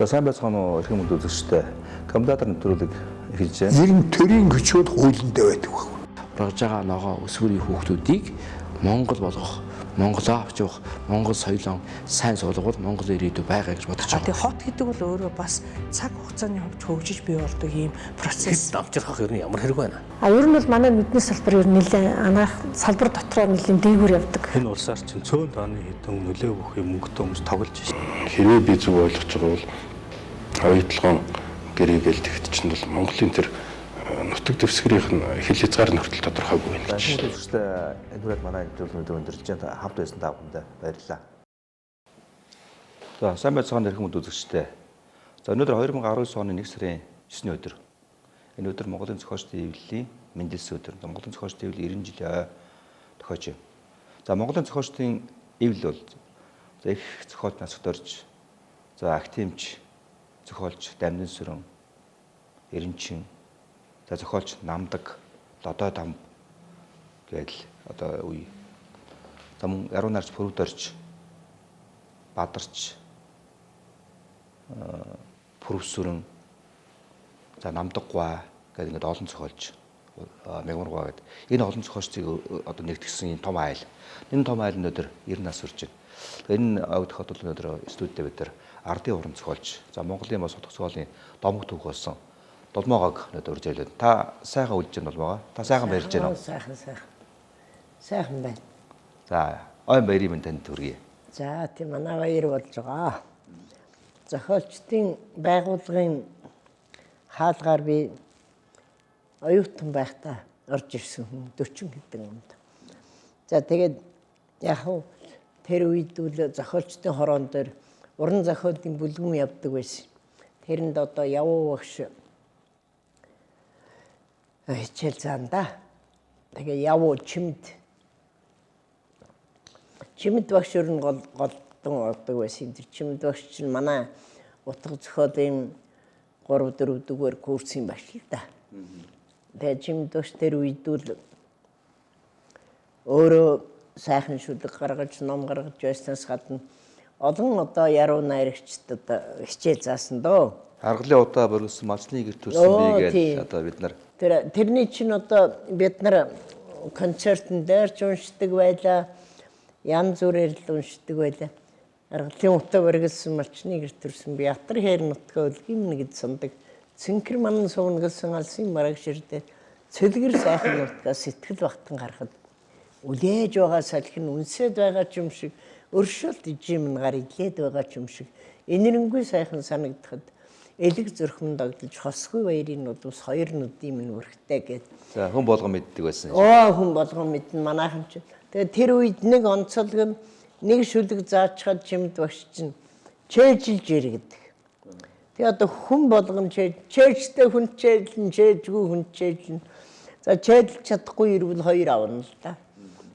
Сайн байцгаана уу эрхэм хүнд үзэгчтэй. Комментатор нэвтрүүлэг эхэлж байна. Ер нь төрийн хүчүүд хуулиндаа байдаг баг. Ургаж байгаа ногоо өсвөрийн хүүхдүүдийг Монгол болгох, Монголоо авч явах, Монгол соёлон сайн суулгавал Монгол ирээдүй байгаа гэж бодож байгаа. Тэгээ хот гэдэг бол өөрөө бас цаг хугацааны хувьд хөгжиж бий болдог ийм процесс. Давчрах ер нь ямар хэрэг байна? Ер нь бол манай мэдний салбар ер нь нэлээд анаах салбар дотроо нэлээд дээгүүр явдаг. Энэ улсаар чинь цөөн тооны хэдэн нөлөө өгөх юм мөнгөтэй хүмүүс тоглож байна. Хэрвээ би зөв ойлгож байгаа бол оюутлогын гэрээгээл тэгтчинд бол Монголын тэр нутаг дэвсгэрийнх нь хил хязгаар нөхцөл тодорхойгүй байна гэж. Хүмүүс үзэгчтэй энэгээр манай нэвтрүүлэг өндөрлж байна. Хамт байсан та бүхэнд баярлалаа. За сайн байцгаана эрхэм хүнд үзэгчтэй. За өнөөдөр 2019 оны 1 сарын 9-ний өдөр. Энэ өдөр Монголын зохиолчдын эвлэлийн мэндэлсэн өдөр. Монголын зохиолчдын эвлэл 90 жилийн ой тохиож байна. За Монголын зохиолчдын эвлэл бол их зохиолч нас дорж, за активч, зохиолч Дамдын сүрэн, Эренчин, за зохиолч Намдаг, Лодой дам гэдэл одоо үе. За мөн Яруу нарч Пүрвдорч, Бадарч, Пүрвсүрэн, за Намдаггуй гэдэг ингээд олон зохиолч, Мягмаргуй гэдэг. Энэ олон зохиолчдыг одоо нэгтгэсэн юм том айл. Энэ том айл өнөөдөр 90 нас хүрч байна. Энэ авдахад бол өнөөдөр студид бид нар ардын уран зохиолч, за Монголын бас содох зохиолын домог төв болсон Долмоогог өнөөдөр урьж явлаа. Та сайхан үлдэж байна Долмоогоо. Та сайхан баярлж байна уу? Сайхан. Сайхан байна. За, ойн баярын минь танд хүргэе. За тийм манай баяр болж байгаа. Зохиолчдын байгууллагын хаалгаар би оюутан байхдаа орж ирсэн хүн 40 хэдэн онд. За тэгээд яг тэр үед үл зохиолчдын хороон дээр уран зохиолын бүлгүүн явдаг байсан. Тэрэнд одоо явуу багш хичээл заанда. Тэгээ явуу чимд багш ер нь голдон ордог байсан. Тэр чимд багш чинь манай утга зохиолын 3-4 дугаар курсын багш л да. Тэгээ чимд багш тэр үед үл өөрөө сайхан шүлэг гаргаж, ном гаргаж байснаас гадна олон одоо яруу найрагчдад хичээл заасан дөө. Аргалын удаа боргосон малчны гэр төрсөн би гэж одоо бид нар тэрний чинь одоо бид нар концертн дээр ч уншдаг байлаа. Янз бүрээр л уншдаг байлаа. Аргалын удаа боргосон малчны гэр төрсөн би ятар хээр нутгаа өлгийм гэж сандаг. Цэнхэр манан суунгалсан алсын мараг ширдээ цөлгөр сайхан нутгаа сэтгэл багтан гарахад үлээж байгаа салхин үнсэд байгаа ч юм шиг өршөөлт ижим гар илээд байгаа ч юм шиг энэрэнгүй сайхан санагдахад элэг зөрхмөн догдолж хосгүй баярын нудус хоёр нүдийн минь өрхтэй гэд. за хүн болгон мэддэг байсан. Хүн болгон мэднэ манайхан ч. Тэгээ тэр үед нэг онцолгон нэг шүлэг заачхад чимд багш чинь чээжилж иргэдэг. Тэгээ одоо хүн болгон чээжтэй хүн чээжлэн чээжгүй хүн чээжлэн. За чээжилж чадахгүй ирвэл хоёр авна л да.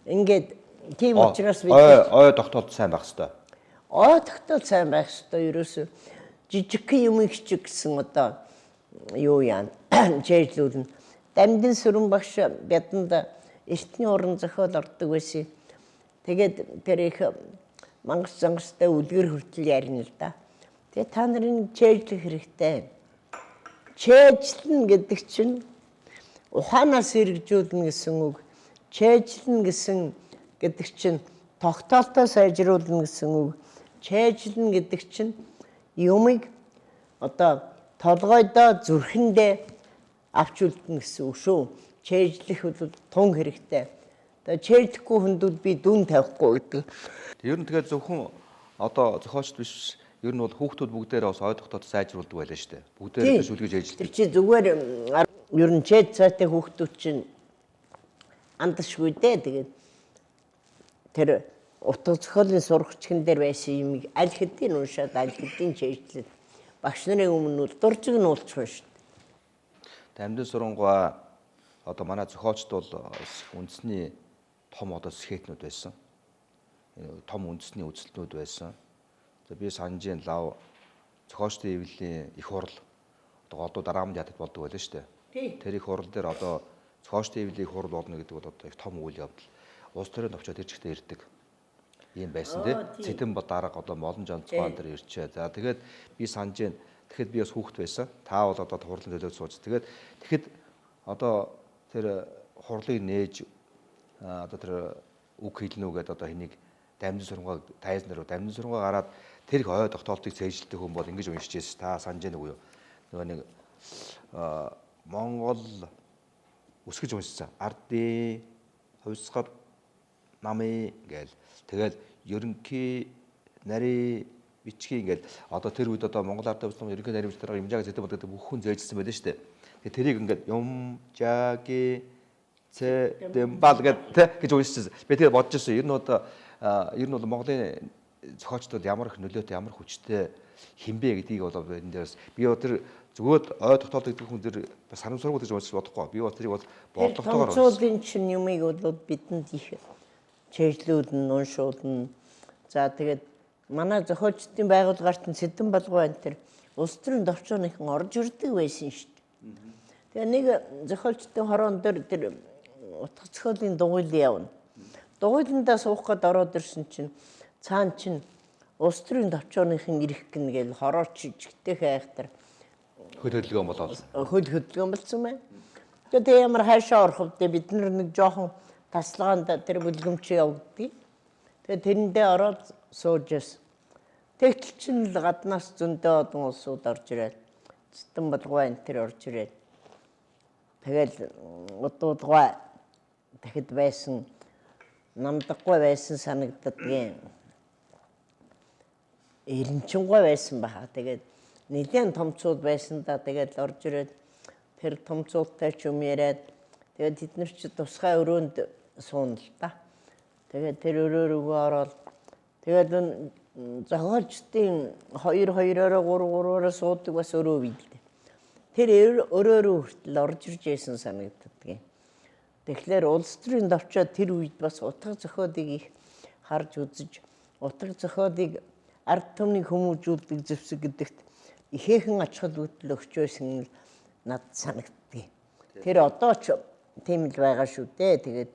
Ингээд тийм учраас бид ой тогтоолт сайн байх хэрэгтэй. Ой тогтоолт сайн байх хэрэгтэй. Ерөөсөө жижиг юм хичиг гэсэн одоо юу яа чэйжлүүлнэ. Дамдын сүрэн багш бидэнд эртний уран зохиол ордог байсан. Тэгээд тэр их мангас зангастай үлгэр хүртэл ярина л да. Тэгээд та нарын чэйжлэх хэрэгтэй. Чэйжлэн гэдэг чинь ухаанаас хэрэгжүүлнэ гэсэн үг. Чэйжлэн гэдэг чинь тогтоолтоо сайжруулна гэсэн үг. Чэйжлэн гэдэг чинь юмыг одоо толгойдоо зүрхэндээ авч үлдэнэ гэсэн үг шүү. Чэйжлэх бол тун хэрэгтэй. Тэгээ чэйжлэхгүй хүндүүд би дүн тавихгүй гэдэг. Ер нь тэгээд зөвхөн одоо зохиолч биш, ер нь бол хүүхдүүд бүгдээрээ бас ой тогтоолт сайжруулдаг байлаа шүү дээ. Бүгдээрээ шүлгэж ажилладаг. Тэр чи зүгээр ер нь чэйж цаатай хүүхдүүд чинь андашгүй дээ. Тэгээд тэр утга зохиолын сурагчхан дээр байсан юмыг аль хэдийн уншаад аль хэдийн чэйжлээд багш нарын өмнө дуржиг нь уулчих шүү дээ. Дамдын сурангуй одоо манай зохиолчд бол үндэсний том одоо скетнүүд байсан. Том үндэсний үзэлтнүүд байсан. За би санжийн лав зохиолчдын эвлэлийн их хурал одоо голдуу дараамд ядад болдог байлаа шүү дээ. Тэр их хурал дээр одоо зохиолчдын эвлэлийн хурал болно гэдэг бол одоо их том үйл явдал. Улс төрийн төвчөд ирчгтээ ирдэг. ийм байсан тий. Цэтэн бод дарга одоо молон жонцгоон дээр ирчээ. За тэгээд би санаж байна. Тэгэхэд би бас хүүхэд байсан. Та бол одоо хурлын төлөөд сууж. Тэгэхэд одоо тэр хурлыг нээж одоо тэр үг хэлнэ үү гэдэг одоо хэнийг дамжин сургамгаа тайз нар дамжин сургамгаа гараад тэр их ой тогтоолтыг цээжилдэг хүн бол ингэж уншиж байсан. Та санаж байна уу юу? Нөгөө нэг Монгол үсгэж уншсан. Ардын хувьсгал намын гээл тэгэл ерөнхий нарийн бичгийн ингээл одоо тэр үед одоо Монгол Ард төвчлийн ерөнхий нарийн бичгээр имжааг зэтэй болдог бүх хүн зээжсэн байдаг шүү дээ. Тэгээ тэрийг ингээд юмжааги цэдэмбал гэж уншижсэн. Би тэгээ бодож ирсэн. Ер нь бол Монголын зохиолчдод ямар их нөлөөтэй ямар хүчтэй хинбэ гэдгийг бол энэ дээрс би тэр зүгээр ой тогтоолт гэдэг хүн дээр санамсаргууд гэж бодохгүй. Би бол тэрийг бол бодлоготойгоор томцоолын чинь юмыг бол бидэнд их чэжлүүд нь уншууд нь за тэгээд манай зохиолчдын байгууллагаарт нь Цэдэн Балгуу энэ төр улс төрийн товчооныхан орж ирдэг байсан шүү дээ. Тэгээ нэг зохиолчдын хороон дээр тэр утга зохиолын дугуйл явна. Дугуйландаа суух гээд ороод ирсэн чинь цаан чинь улс төрийн товчооныхан ирэх гин гэж хорооч жигтэй хайхтар хөл хөдөлгөөн болоод хөл хөдөлгөөн болсон байна. Тэгээ ямар хайшаа орох вэ? Бид нэг жоохон таслагаанд тэр бүлгэмч явагдгийг. Тэгээ тэрэндээ ороод суужээс. Тэгтэл чинь л гаднаас зөндөө одон улсууд орж ирээд Цэдэн Балгуу энэ тэр орж ирээд тэгэл удуудгай тэгэхэд байсан намдаггүй байсан санагддгийн эренчингой байсан баха. Тэгээд нэгэн томцууд байсан да. Тэгээд орж ирээд тэр томцуудтай ч юм яриад тэгээд тэд нар ч тусгай өрөөнд суун л та. Тэгээд тэр өрөө рүүгээ ороод тэгээд зохиолчдын 2-2-3-3-оор суудаг бас өрөө билдэ. Тэр өрөө рүү хүртэл орж ирж байсан санагддгийн. Тэгэхээр улс төрийн товчоо тэр үед бас утга зохиолыг их харж үзэж утга зохиолыг ард түмний хүмүүжүүлдэг зэвсэг гэдэгт ихээхэн ач холбогдол өгч байсан над санагддгийг. Тэр одоо ч тийм л байгаа шүү дээ. Тэгээд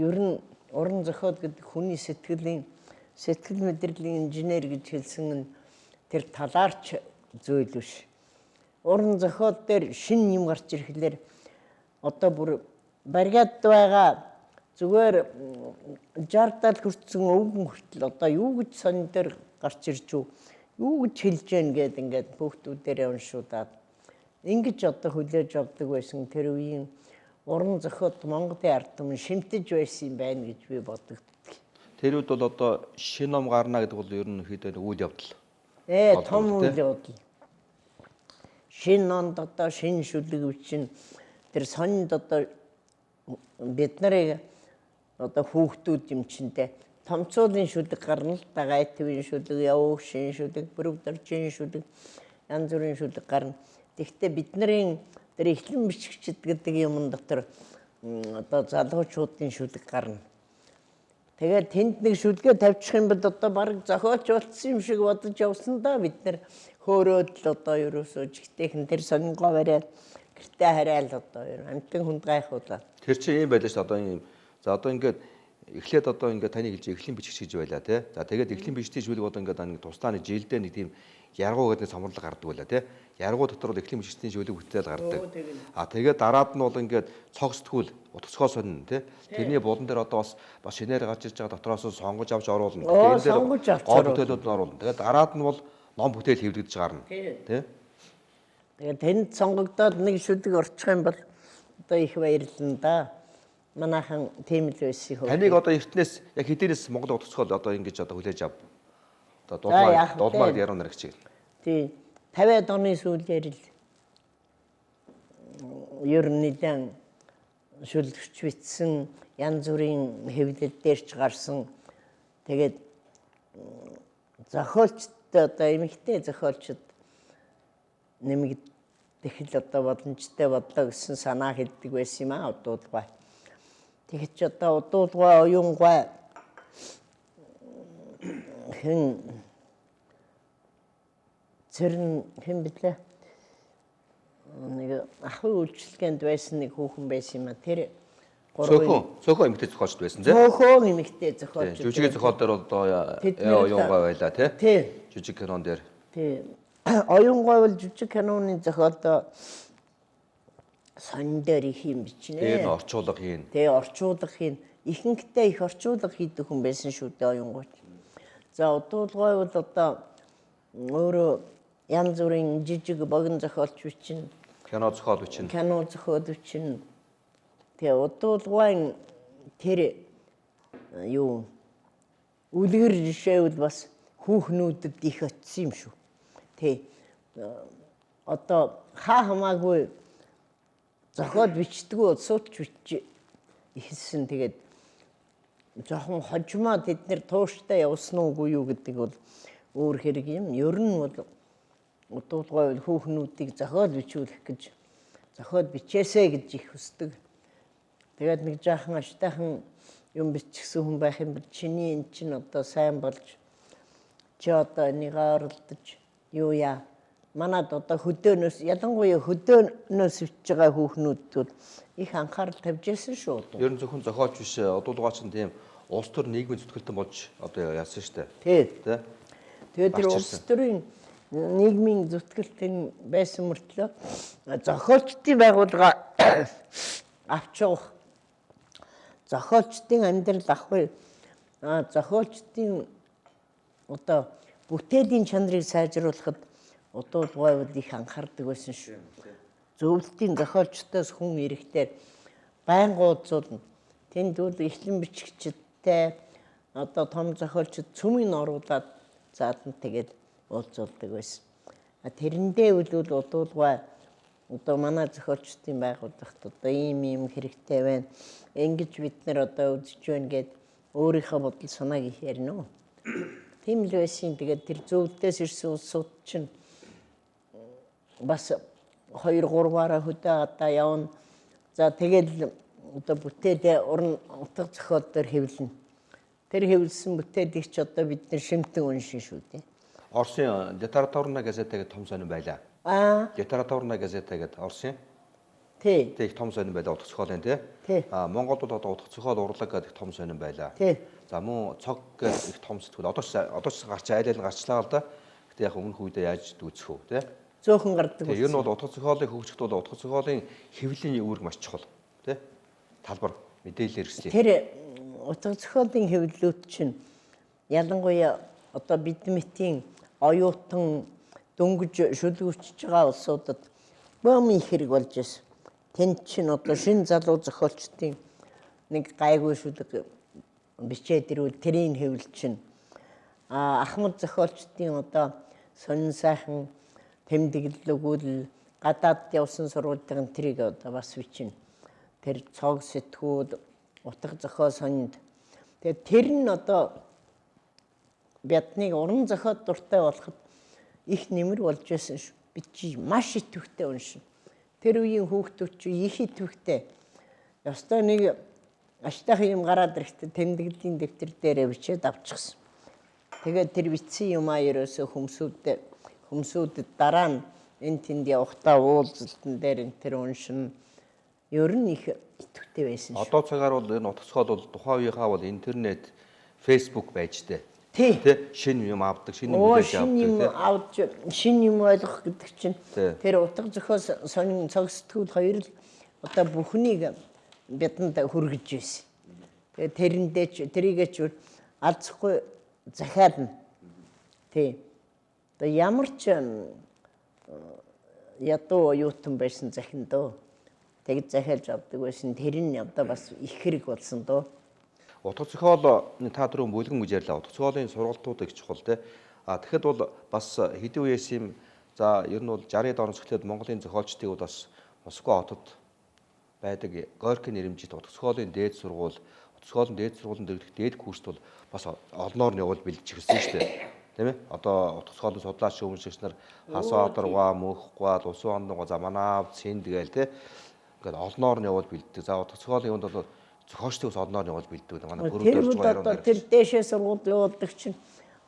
ер нь уран зохиол гэдэг хүний сэтгэл мэдрэлийн инженер гэж хэлсэн нь тэр талаарч зүйл биш. Уран зохиол дээр шин юм гарч ирэхлээр одоо бүр баригад байгаа зүгээр 60-70 хүрсэн өвгөн хүртэл одоо юу гэж сонин дээр гарч ирж юу гэж хэлж гэн гээд ингээд хүүхдүүдээр уншуудаад ингэж одоо хүлээж авдаг байсан тэр үеийн уран зохиол Монголын ард түмэн шимтэж байсан юм байна гэж би боддог. Тэр үед бол одоо шин ном гарна гэдэг бол ер нь хэд үйл явдал. Том үйл явдал. Шин номд одоо шин шүлэг бичин тэр сонинд одоо бид нарыг одоо хүүхдүүд юм чинтэй томцоолын шүлэг гарна л да. Гайтвын шүлэг, явуух шин шүлэг, бүрэгдэржийн шүлэг, янз бүрийн шүлэг гарна. Тэгэхдээ бид нарын тэр эхлэн бичигчд гэдэг юм дотор одоо залуучуудын шүлэг гарна. Тэгээд тэнд нэг шүлгээ тавьчих юм бол одоо баг зохиолч болсон юм шиг бодож явсан да. Бид нар хөөрөөд л одоо ерөөсөө жигтэйхэн тэр сонингоо бариад гэртээ хараал одоо амтэн хүнд гайхуулаад. Тэр чинь юм байлаа шүү дээ. Одоо юм. За одоо ингээд эхлээд одоо ингээд таны хэлж эхлэн бичгч гэж байлаа тий. За тэгээд эхлэн бичгийн шүлэг одоо ингээд нэг тусдаа нэг жилдээ нэг тийм яргуу гэдэг самурлаг гардаг байлаа тий. Яргуу дотор бол эхлэн бичгийн шүлэг бүтээл гардаг. Тэгээд дараад нь бол ингээд цогцтгүүл утгасгоо сонин тий. Тэрний булан дээр одоо бас шинээр гарч ирж байгаа дотроос сонгож авч оруулна. Тэгээд энэ дээр гол бүтээлүүд нь оруулна. Тэгээд дараад нь бол ном бүтээл хэвлэгдэж гарна. Тий. Тэгээд тэнд сонгогдоод нэг шүлэг орчих юм бол одоо их баярлалаа да. Манайхан тийм л байсан хөө. Таныг одоо эртнээс яг хэдийнээс Монгол утгасгол одоо ингэж одоо хүлээж ав. Одоо дулмаар яруу нар гэж. Тий. 50-аад оны сүүлээр л ер нь нэлээд шүлэгч битсэн янз бүрийн хэвлэл дээр ч гарсан. Тэгээд зохиолчд одоо эмэгтэй зохиолчд нэмэгдэх л одоо боломжтой бодлоо гэсэн санаа хэлдэг байсан юм аа удуулгай. Тэгэхэд ч одоо удуулгай оюунгай хэн блэ нэг ахын үйлчлэгэнд байсан нэг хүүхэн байсан юм аа. Тэр Цөөхөн эмэгтэй зохиолч байсан тийм. Цөөхөн эмэгтэй зохиолч. Жүжигийн зохиол дээр одоо оюунгой байлаа тийм. Жүжиг кинон дээр. Тийм. Оюунгой бол жүжиг киноны зохиолдоо сонин дээр их юм бичнэ. Тэгээ н орчуулга хийн. Тэгээ орчуулга хийн. Ихэнхдээ их орчуулга хийдэг хүн байсан шүү дээ оюунгойч. За удуулгой бол одоо өөрөө янз бүрийн жижиг богино зохиолч бичнэ. Кино зохиол бичнэ. Кино зохиол бичнэ. Тэгээ удуулгын тэр юу үлгэр жишээвэл бас хүүхнүүдэд их очсон юм шүү. Тэ одоо хамаагүй зохиол бичдэггүй сууч бичиж ихсэн тэгээд жоохон хожмоо тэд нэр тууштай явсан уугүй юу гэдэг бол өөр хэрэг юм. Ер нь бол удуулгой бол хүүхнүүдийг зохиол бичүүлэх гэж зохиол бичээсэй гэж их хүсдэг. Тэгээд нэг жаахан аштайхан юм бичсэн хүн байх юм бол чиний эн чинь одоо сайн болж чи одоо нэгээ оролдож юу яа. Манад одоо хөдөөнөөс ялангуяа хөдөөнөөс бичиж байгаа хүүхнүүд бол их анхаарал тавьж ирсэн шүү. Ер нь зөвхөн зохиолч биш удуулгаач нь тийм улс төр нийгмийн зүтгэлтэн болж одоо яасан шүү Тий. дээ. Тэ? Тэгээд тэр улс төрийн нийгмийн зүтгэлтэн байсан мөртлөө зохиолчдын байгууллага авч явах зохиолчдын амьдрал ахгүй зохиолчдын одоо бүтээлийн чанарыг сайжруулахад удуулгой бол их анхаардаг байсан шүү. Зөвлөлтийн зохиолчдоос хүн ирэхдээ байнга уулзуулна. Тэнд бол эхлэн бичигчдтэй одоо том зохиолчд цөмийг оруулаад заадна тэгээд уулзуулдаг байсан. Тэрэндээ бол удуулгой одоо манай зохиолчдын байгууллагт одоо ийм хэрэгтэй байна. Ингэж бид нар одоо үзэж байна гэд өөрийнхөө бодол санааг их ярина. Тийм л байсан. Тэгээд тэр зөвлөлтөөс ирсэн улсууд чинь бас 2-3-аараа хөдөө гадаа явна. За тэгэл одоо бүтээлээ уран утга зохиол дээр хэвлэнэ. Тэр хэвлсэн бүтээлийг ч одоо бид нар шимтэн уншин шүү дээ. Орсын Литературна газета гэдэг том сонин байлаа. Литературна газета гэдэг Орсын. Тий. Тэг том сонин байлаа утга зохиолын тий. Монголд бол одоо утга зохиол урлаг гэдэг том сонин байлаа. Тий. За мөн цог гэдэг их том сэтгүүл одоо ч гарч айл гарчлаа л да. Гэтэ яг өмнөх үедээ яаж дүүцэх үү тий. Зөөхөн гардаг. Ер нь бол утга зохиолыг хөгжихэд бол утга зохиолын хэвлэлийн үүрэг маш чухал тий. Талбар мэдээлэл хэрэгслээ. Тэр утга зохиолын хэвлэлүүд чинь ялангуяа одоо бидмэтийн оюутан дөнгөж шүлгүүчж байгаа улсуудад бөөм их хэрэг болж байна. Тэнд чинь одоо шин залуу зохиолчдын нэг гайгүй шүлэг бичээд ирвэл тэрийн хэвлэл чинь ахмад зохиолчдын одоо сонин сайхан тэмдэглэл өгвөл гадаад явсан сургуулийн тэрийг одоо бас бичнэ. Тэр цог сэтгүүл утга зохиол сонинд. Тэгээд тэр нь одоо биднийг уран зохиол дуртай болоход их нэмэр болж байсан шүү. Бид чи маш идэвхтэй уншина. Тэр үеийн хүүхдүүд чи их идэвхтэй. Ёстой нэг аштайхан юм гараад ирэхдээ тэмдэглэлийн дэвтэр дээрээ бичээд авчихсан. Тэгээд тэр бичсэн юм ерөөсөө хүмсүүдэд дараа нь энэ тэнд явахдаа уулзалтан дээр энэ тэр уншина. Ер нь их идэвхтэй байсан шүү. Одоо цагаар бол энэ утга зохиол бол тухайн үеийнхаа бол интернет, фейсбુક байж тээ. Тий. Шинэ юм авдаг, шинэ юм мэдээж авдаг. Шинэ юм ойлгох гэдэг чинь тэр утга зохиол сонин цог сэтгүүл хоёр л одоо бүхнийг бидэнд хүргэж байсан. Тэгээ тэрэндээ ч тэрийгээ ч алзахгүй захиална. Тий. Одоо ямар ч ядуу оюутан байсан захин дөө. Тэгж захиалж авдаг байсан. Тэр нь одоо бас их хэрэг болсон дөө. Утга зохиолны та түрүүн бүлгэн гэж ярьлаа. Утга зохиолын сургалтууд их чухал те. Тэгэхэд бол бас хэдэн үеэс юм за ер нь бол 60-аад оноос эхлээд Монголын зохиолчдыг бас Москва хотод байдаг Горький нэрмжит утга зохиолын дээд сургууль, утга зохиолын дээд сургуулийн дээрх дээд курст бол бас олноор нь явуул бэлдэж ирсэн шүү дээ. Тийм ээ. Одоо утга зохиолын судлаач өмшигч нар Хасвадарга, Мөнхгуал, Усан ондгоо за Манав, Цэнд гээл те. Ингээд олноор нь явуул бэлддэг. За утга зохиолын юунд бол зохиолчдыг бас олноор нь явуул бэлддэг. Манай бүрдэрж байгаа юм. Тэр дэшээ сургууль явуулдаг чинь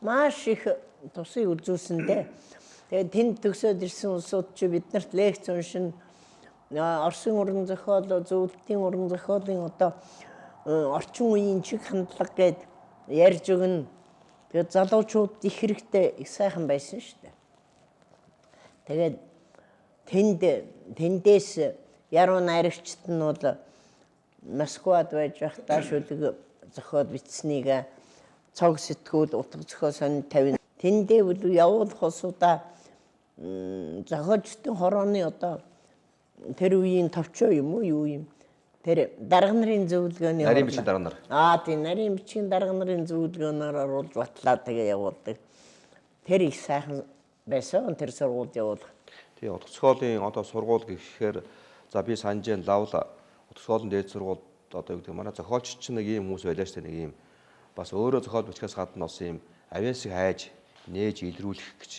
маш их тусыг үзүүлсэн дээ. Тэгээд тэнд төгсөөд ирсэн улсууд чи биднэрт лекц уншин Орсын уран зохиол, зөвлөлтийн уран зохиолын одоо орчин үеийн чиг хандлага гээд ярьж өгнө. Тэгээд залуучууд их хэрэгтэй их сайхан байсан шүү дээ. Тэгээд тэндээс яруу найрагчд нь бол Москвад байж байхдаа шүлэг зохиол бичсэнийг цог сэтгүүл утга зохиол сонин тавина. Тэндээ бол явуулах улсуудаа зохиолчдын хорооны одоо тэр үеийн товчоо юм уу юу юм? Тэр дарга нарын зөвлөгөөний нарийн бичгийн дарга нар. Тийм нарийн бичгийн дарга нарын зөвлөгөөнөөр оруулж батлаа тэгээ явуулдаг. Тэр их сайхан байсан тэр сургуульд явуулах. Тэгээ утга зохиолын одоо сургууль гэхээр за би санаж байна лавл утга зохиолын дээд сургуульд одоо юу гэдэг манай зохиолч чинь нэг ийм хүмүүс байлаа шүү дээ, нэг ийм бас өөрөө зохиол бичгээс гадна бас ийм авиасыг хайж нээж илрүүлэх гэж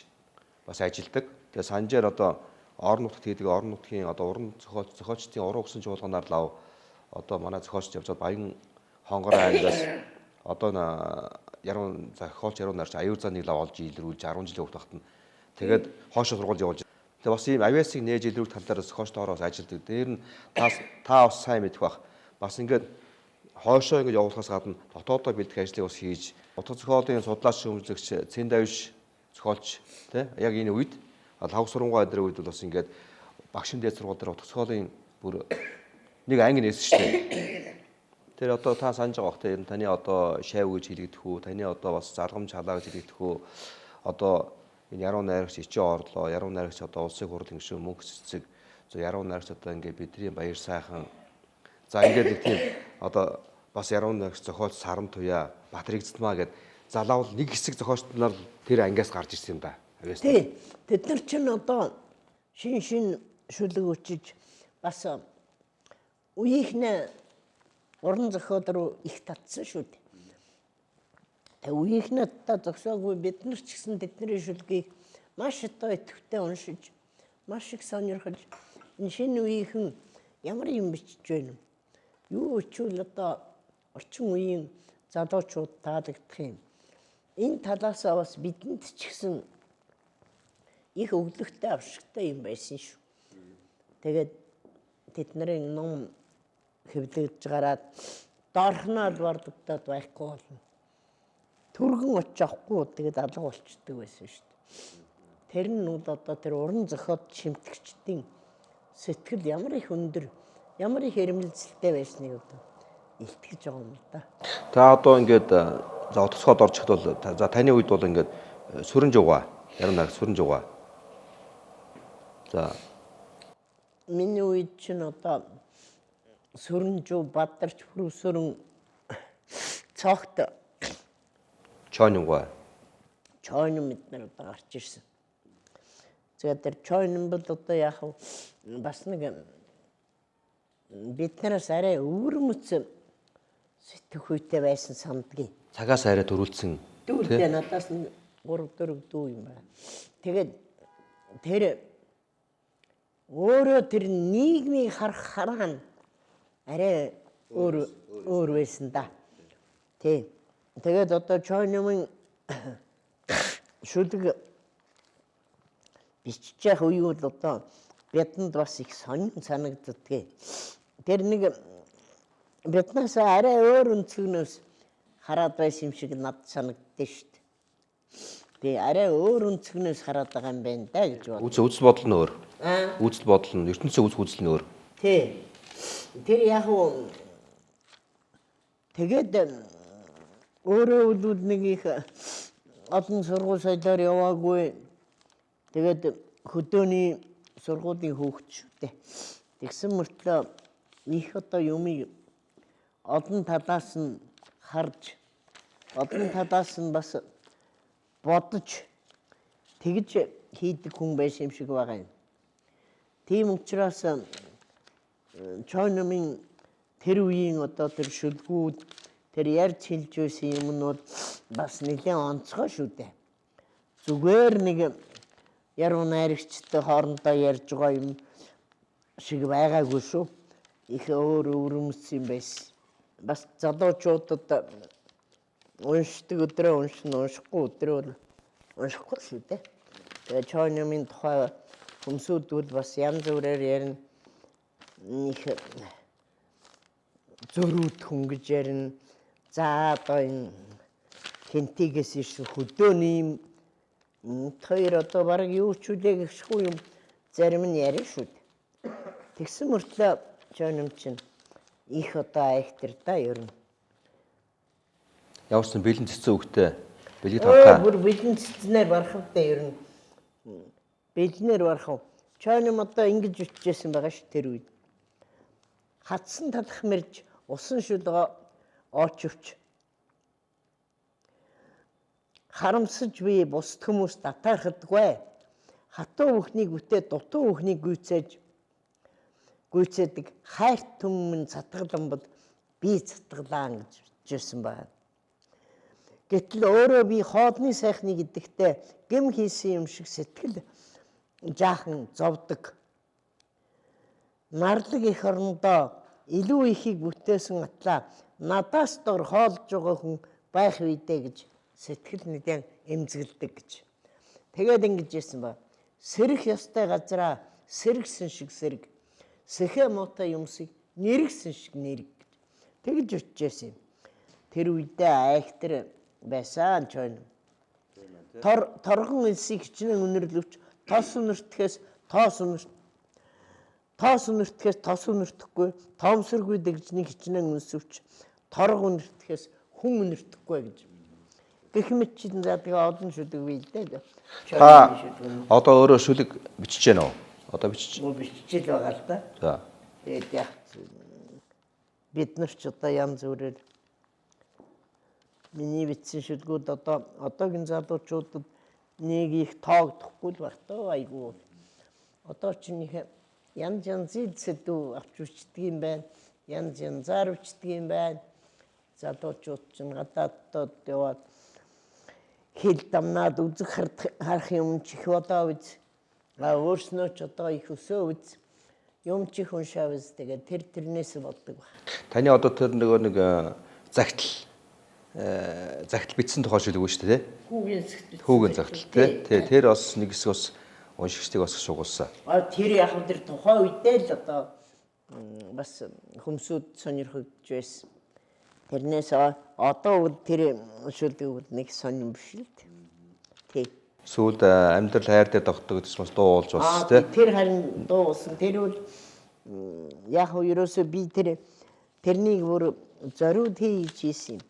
бас ажилдаг. Тэгээ санжаар одоо орон нутгад хийдэг орон нутгийн одоо уран зохиолчдын уран өгсөн чуулганаар лав одоо манай зохиолч явж Баян хонгор аймагаас одоо яруу зохиолч яруу нарч аюул зааныг лав олж илрүүлж 10 жилийн хугацаанд багтана. Тэгээд хоошо сургууль явуулж. Тэгээ бас ийм авиасыг нээж илрүүлэх талаар зохиолчтойгоос ажилдаг. Дээр нь та бас сайн мэдэх бах. Бас ингээд хоошоо ингэж явуулахаас гадна дотоодоо бэлдэх ажлыг бас хийж утга зохиолын судлаач шүүмжлэгч Цэн Давиш зохиолч тий яг энэ үед лав сургуулийн өдрийн үед бол бас ингээд багшин дээд сургууль дээр утга зохиолын бүр нэг анги нээсэн шүү дээ. Тэр одоо та санаж байгаа бох тийм таны одоо шав гэж хэлэгдэх үү, таны одоо бас заргамж халаа гэж хэлэгдэх үү, одоо энэ яруу найрагч ичээ орлоо, яруу найрагч одоо улсын хурал гишүүн мөнх цэцэг, яруу найрагч одоо ингээд бидний баяр сайхан. За ингээд нэг тийм одоо бас яруу найрагч зохиолч Саран Туяа, Батрыг Цэцмаа гэдэг залаавал нэг хэсэг зохиолчднаар тэр ангиас гарч ирсэн юм да. Тий. Тэд нар чинь одоо шин шүлэг өчиж бас үеийнхнээ уран зохиол руу их татсан шүү дээ. Тэгээ үеийнхнээ зогсоогүй бид нар ч гэсэн тэдний шүлгийг маш одоо идэвхтэй уншиж, маш их сонирхож энэ шинэ үеийнхэн ямар юм бичиж байна. Юу өчүүл одоо орчин үеийн залуучууд таалагдах юм. Энэ талаас бас бидэнд ч гэсэн их өглөгтэй авшигтай юм байсан шүү. Тэгээд тэдний ном хэвлэгдэж гараад доорхноод бардагдаад байхгүй болно. Түргэн очиж авахгүй тэгээд алга болчдөг байсан шүү дээ. Тэр нь бол одоо тэр уран зохиол шимтгчдийн сэтгэл ямар их өндөр, ямар их эрмэлзэлтэй байсныг одоо илтгэж байгаа юм да. Та одоо ингээд за утга зохиолд орчихд бол за таны үед бол ингээд сүрэн жугаа, яруу найрагч сүрэн жугаа. За миний үед чинь одоо Сүрэнжүү, Бадарч, Бүрүсүрэн, Цогт, Чойнугаа. Чойн мэд нар одоо гарч ирсэн. Тэгээд тэр Чойн бол одоо яг бас нэг биднээс арай өвөрмөц сэтгэх үйтэй байсан сандгийн. Цагаас арай дөрүүлсэн. Дүүрдээ надаас 3-4 дүү юм байна. Тэгээд тэр өөрөө тэр нийгмийг харах хараа нь арай өөр байсан да. Тий. Тэгээд одоо Чойномын шүлэг бичиж явах үе бол одоо бидэнд бас их сонин санагддаг. Тэр нэг биднээс арай өөр өнцгнөөс хараад байсан юм шиг надад санагддаг шүү дээ. Тий, арай өөр өнцгнөөс хараад байгаа юм байна да гэж бодлоо. Үзэл бодол нь өөр. Үзэл бодол нь ертөнцийн үзэл нь өөр. Тий. Тэр яг уу тэгээд өөрөө үл нэг их олон сургууль соёлоор яваагүй. Тэгээд хөдөөний сургуулийн хүүхэд шүү дээ. Тэгсэн мөртлөө их одоо юмыг олон талаас нь харж, олон талаас нь бас бодож тэгж хийдэг хүн байсан юм шиг байгаа юм. Тийм учраас Чойномын тэр үеийн одоо тэр шүлгүүд тэр ярьж хэлж байсан юмнууд бас нэлээд онцгой шүү дээ. Зүгээр нэг яруу найрагчтай хоорондоо ярьж байгаа юм шиг байгаагүй шүү. Их өөр өвөрмөц юм байсан. Бас залуучуудад уншдаг өдрөө уншин, уншихгүй өдрөө уншихгүй шүү дээ. Тэгээ Чойномын тухай хүмүүсүүд бас янз бүрээр ярина. их зөрүүд хөнгөж ярина. За одоо энэ хинтигээс иш хөдөөний юм хоёр одоо бараг юу ч үлээ гэхгүй юм зарим нь ярина шүү дээ. Тэгсэн мөртлөө жоним чинь их одоо айхтар да ер нь. Явсан бэлэн цэцэн өгтэй. Бэлэг танхаа. Бүр бэлэн цэцнээр барах та ер нь. Бэлнээр барах. Жоним одоо ингэж үтчихсэн байгаа ш тэр үед. Хатсан талах мэрж усан шүлгөө оочвч. Харамсаж би бусд хүмүүс татаархдаггүй. Хатуу бүхнийг үтээ дутуу бүхнийг гүйцээдэг хайрт түмэн цатгаланбад би цатгалаа гэж хэлсэн байна. Гэтэл өөрөө би хоолны сайхныг идэхдээ гэм хийсэн юм шиг сэтгэл жаахан зовдөг. Нарлаг их орондоо илүү ихийг бүтээсэн атлаа надаас дор хоолж байгаа хүн байх үедээ гэж сэтгэл нэгэн эмзэглдэг гэж. Тэгээд ингэж хэлсэн ба. Сэрэх ёстой газараа сэргсэн шиг сэрэг. Сэхэ муутай юмсыг нэргсэн шиг нэрг гэж. Тэгж өчжсэн юм. Тэр үедээ айхтар байсан ч байна. Торгон элсийг хичнээн үнэрлөвч тос үнэртгэхээс тос үнэртэхгүй тоомсоргүй дэгжнийг хичнээн үнсвч торг үнэртгэхээс хүн үнэртэхгүй гэж. Гэх мэт чинь за тэгээ олон шүлэг бий л дээ. Та одоо өөрөө шүлэг бичиж гэнэ үү? Одоо бичиж байгаа л да. За. Тэгээд яг бид нар ч одоо янз бүрээр миний бичсэн шүлгүүд одоо одоогийн залуучуудад нэг их тоогдохгүй л багтаа айгүй. Одоо ч нэг янз янзын сэдв авч үчдэг юм байна. Янз янзаар үчдэг юм байна. Залуучууд ч гадаадд яваад хил дамнаад үзэх харах юм чих бодоо үз. Өөрснөө ч одоо их өсөө үз. Юм чих уншаа үз. Тэгээд тэрнээс боддог ба. Таны одоо тэр нэг загтал бичсэн тухай шүлэг үү шүү дээ. Хүүгийн загтал тий. Тэр бас нэг хэсэг бас уншигчдыг бас шугуулсан. Тэр яг тэр тухайн үедээ л одоо бас хүмүүсүүд сонирхогдож байсан. Тэрнээс одоо тэр шүлэг нэг сонирм биш л тий. Сүүлд амьдрал хайр дээр тогтдог гэж бас дуу уулж болсон тий. Тэр харин дуу болсон. Тэр бол яг ерөөсөө би тэрнийг бүр зориуд хийж хийсэн юм.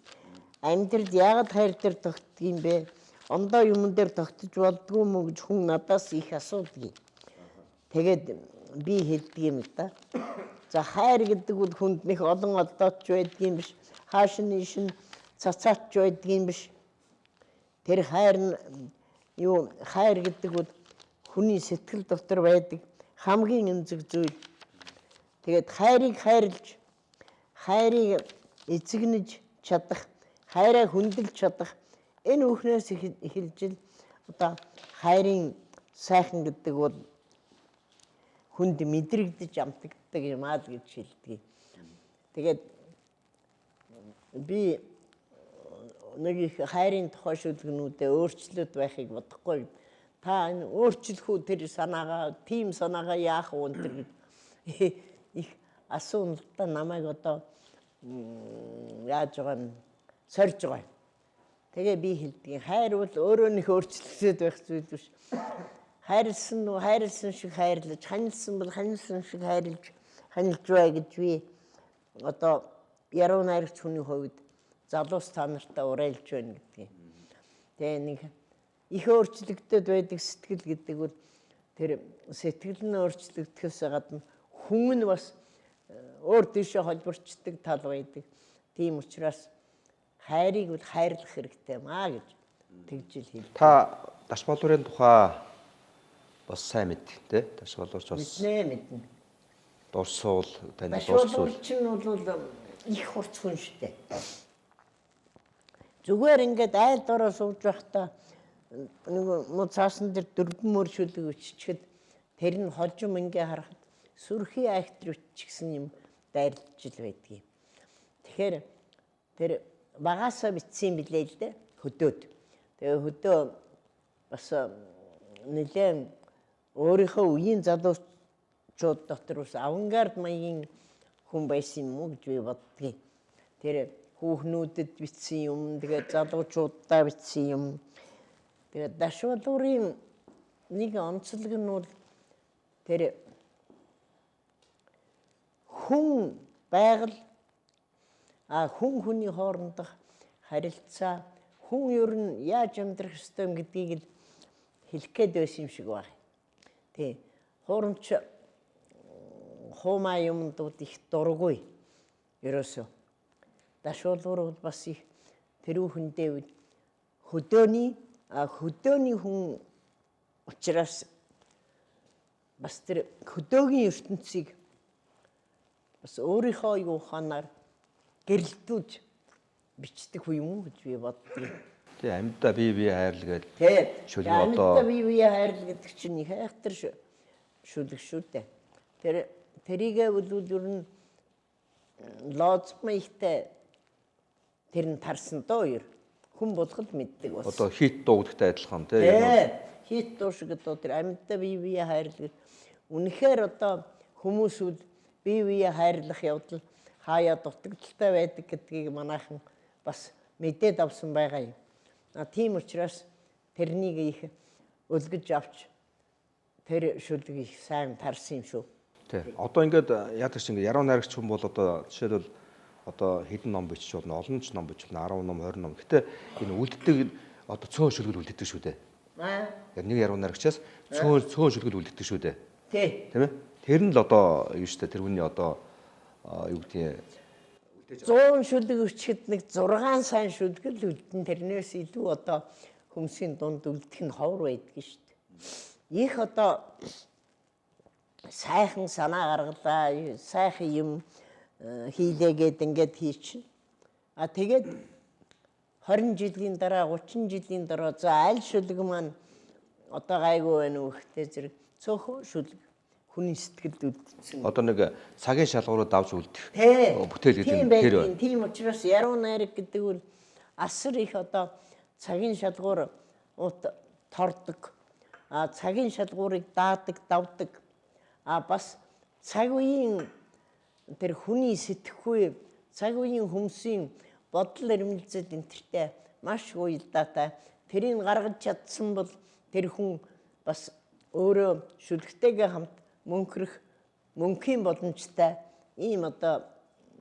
Амьдрал яагаад хайр дээр тогтдог юм бэ? Ондоо юм дээр тогтож болдгоо мө гэж хүн надаас их асуудаг. Тэгээд би хэлдэг юм да. За хайр гэдэг бол хүнд нэг олон одооч байдаг юм биш. Хааш нийш нь цацаач байдаг юм биш. Тэр хайр гэдэг бол хүний сэтгэл дотор байдаг хамгийн эмзэг зүйл. Тэгээд хайрыг хайрлж, хайрыг эзэгнэж чадах, хайраа хүндэлж чадах энэ үхнээс эхэлж одоо хайрын сайхан гэдэг бол хүнд мэдрэгдэж амтагддаг юм аа гэж хэлдэг. Тэгээд би нэг их хайрын тухай шүлгнүүдээ өөрчлөлт байхыг бодохгүй. Та энэ өөрчлөх үү тэр санаагаа, тийм санаагаа яах вэ энэ их асуултаа намайг одоо яаж байгаа нь сорж байгаа. Тэгээ би хэлдэг. Хайр бол өөрөө нэг өөрчлөлтөд байх зүйл биш. Хайрлсан шиг хайрлаж, ханилсан бол ханилсан шиг ханилж бай гэж би одоо яруу найрагч хүний хувьд залуус та нартаа уриалж байна гэдгийг. Тэгээ нэг их өөрчлөгдөд байдаг сэтгэл гэдэг бол тэр сэтгэл нь өөрчлөгдөхөөс гадна хүн нь бас өөр тийшээ холборчдөг тал байдаг. Тийм учраас хайрыг бол хайрлах хэрэгтэй маа гэж тэгж хэлдэг. Та Даш Боловрын тухай бас сайн мэддэг тий? Даш Боловч бас мэднэ. Дурсуул таны Даш Боловч нь бол их хурц хүн шүү дээ. Зүгээр ингээд айл дороо сууж байхдаа нэг цаасан дээр дөрвөн мөр шүлэг өччихэд тэр нь хожим ингээ харахад сүрхий айхтар өччихсэн юм дайрлж ил байдгийг. Тэгэхээр тэр багасаа битсэн билээ л дээ хөдөөд. Тэгээ хөдөө бас нэлээд өөрийнхөө үеийн залуучууд залуучууд дотор бас авангард маягийн хүн байсан юм уу гэж би боддгийг. Тэр хүүхнүүдэд бичсэн юм, тэгээд залуучуудаа бичсэн юм. Тэгээд Дашвалуурын нэг онцлог нь бол тэр хүн байгаль хүн хүний хоорондох харилцаа хүн ер нь яаж амьдрах ёстой юм гэдгийг л хэлэх гээд байсан юм шиг байна. Тий. Хуурамч хуумаа юмдууд их дургүй. Ерөөсөө. Дашвалуур бол бас их тэрүүхэндээ хөдөөний хүн учраас бас тэр хөдөөгийн ертөнцийг бас өөрийнхөө юу ханаар гэрэлтүүлж бичдэг юм уу гэж би боддгийг. Тэгээ амьдаа бие хайрлал гэдэг. Тий. Шүлэг одоо амьдаа бие хайрлал гэдэг чинь их айхтар шүлэг шүү дээ. Тэрийгээ бол ер нь лоцмын ихтэй тэр нь тарсан доо ер. Хүн болгол мэддэг бас. одоо хит дуу гэдэгтэй адилхан тий. Хит дуу шиг одоо тэр амьдаа бие хайрлал. Үнэхээр одоо хүмүүсүүд бие хайрлах явдал хаяа дутагдaltaй байдаг гэдгийг манайхан бас мэдээд авсан байгаа юм. Тийм учраас тэрнийг их өлгөж авч тэр шүлгийг их сайн тарсан юм шүү. Тий. Одоо ингээд яадаг чинь яруу найрагч хүн бол одоо жишээлбэл одоо хэдэн ном бичиж болно, олон ч ном бичиж болно, 10 ном, 20 ном. Гэтэ энэ үлддэг одоо цөөн шүлгэл үлддэг шүү дээ. Нэг яруу найрагчаас цөөн шүлгэл үлддэг шүү дээ. Тий. Тийм ээ? Тэр нь л одоо юу штэ тэр хүний одоо юу гэдгийг 100 шүлэг өчгөд нэг 6 сайн шүлгэл үлдэн тэрнээс илүү одоо хүмүүсийн дунд үлдэх нь ховор байдаг шүү дээ. Их одоо сайхан санаа гаргалаа, сайхан юм хийлээгээд ингээд хийчин. Тэгээд 20 жилийн дараа, 30 жилийн дараа за аль шүлэг маань одоо гайгүй байна уу гэхтээ зэрэг цөөхөн шүлэг хүний сэтгэлд үлдсэн. одоо нэг цагийн шалгуурууд давж үлдэх бүтээл гэдэг тийм нь тэр байх. Тийм учраас яруу найраг гэдэг бол асар их одоо цагийн шалгуур тордог. Цагийн шалгуурыг даадаг, давдаг. Бас цаг үеийн тэр хүний сэтгэхүй, цаг үеийн хүмүүсийн бодол эрмэлзэл энтертэй маш уялдаатай. Тэрийг гаргаж чадсан бол тэр хүн бас өөрөө шүлэгтэйгээ хамт мөнхийн боломжтой ийм одоо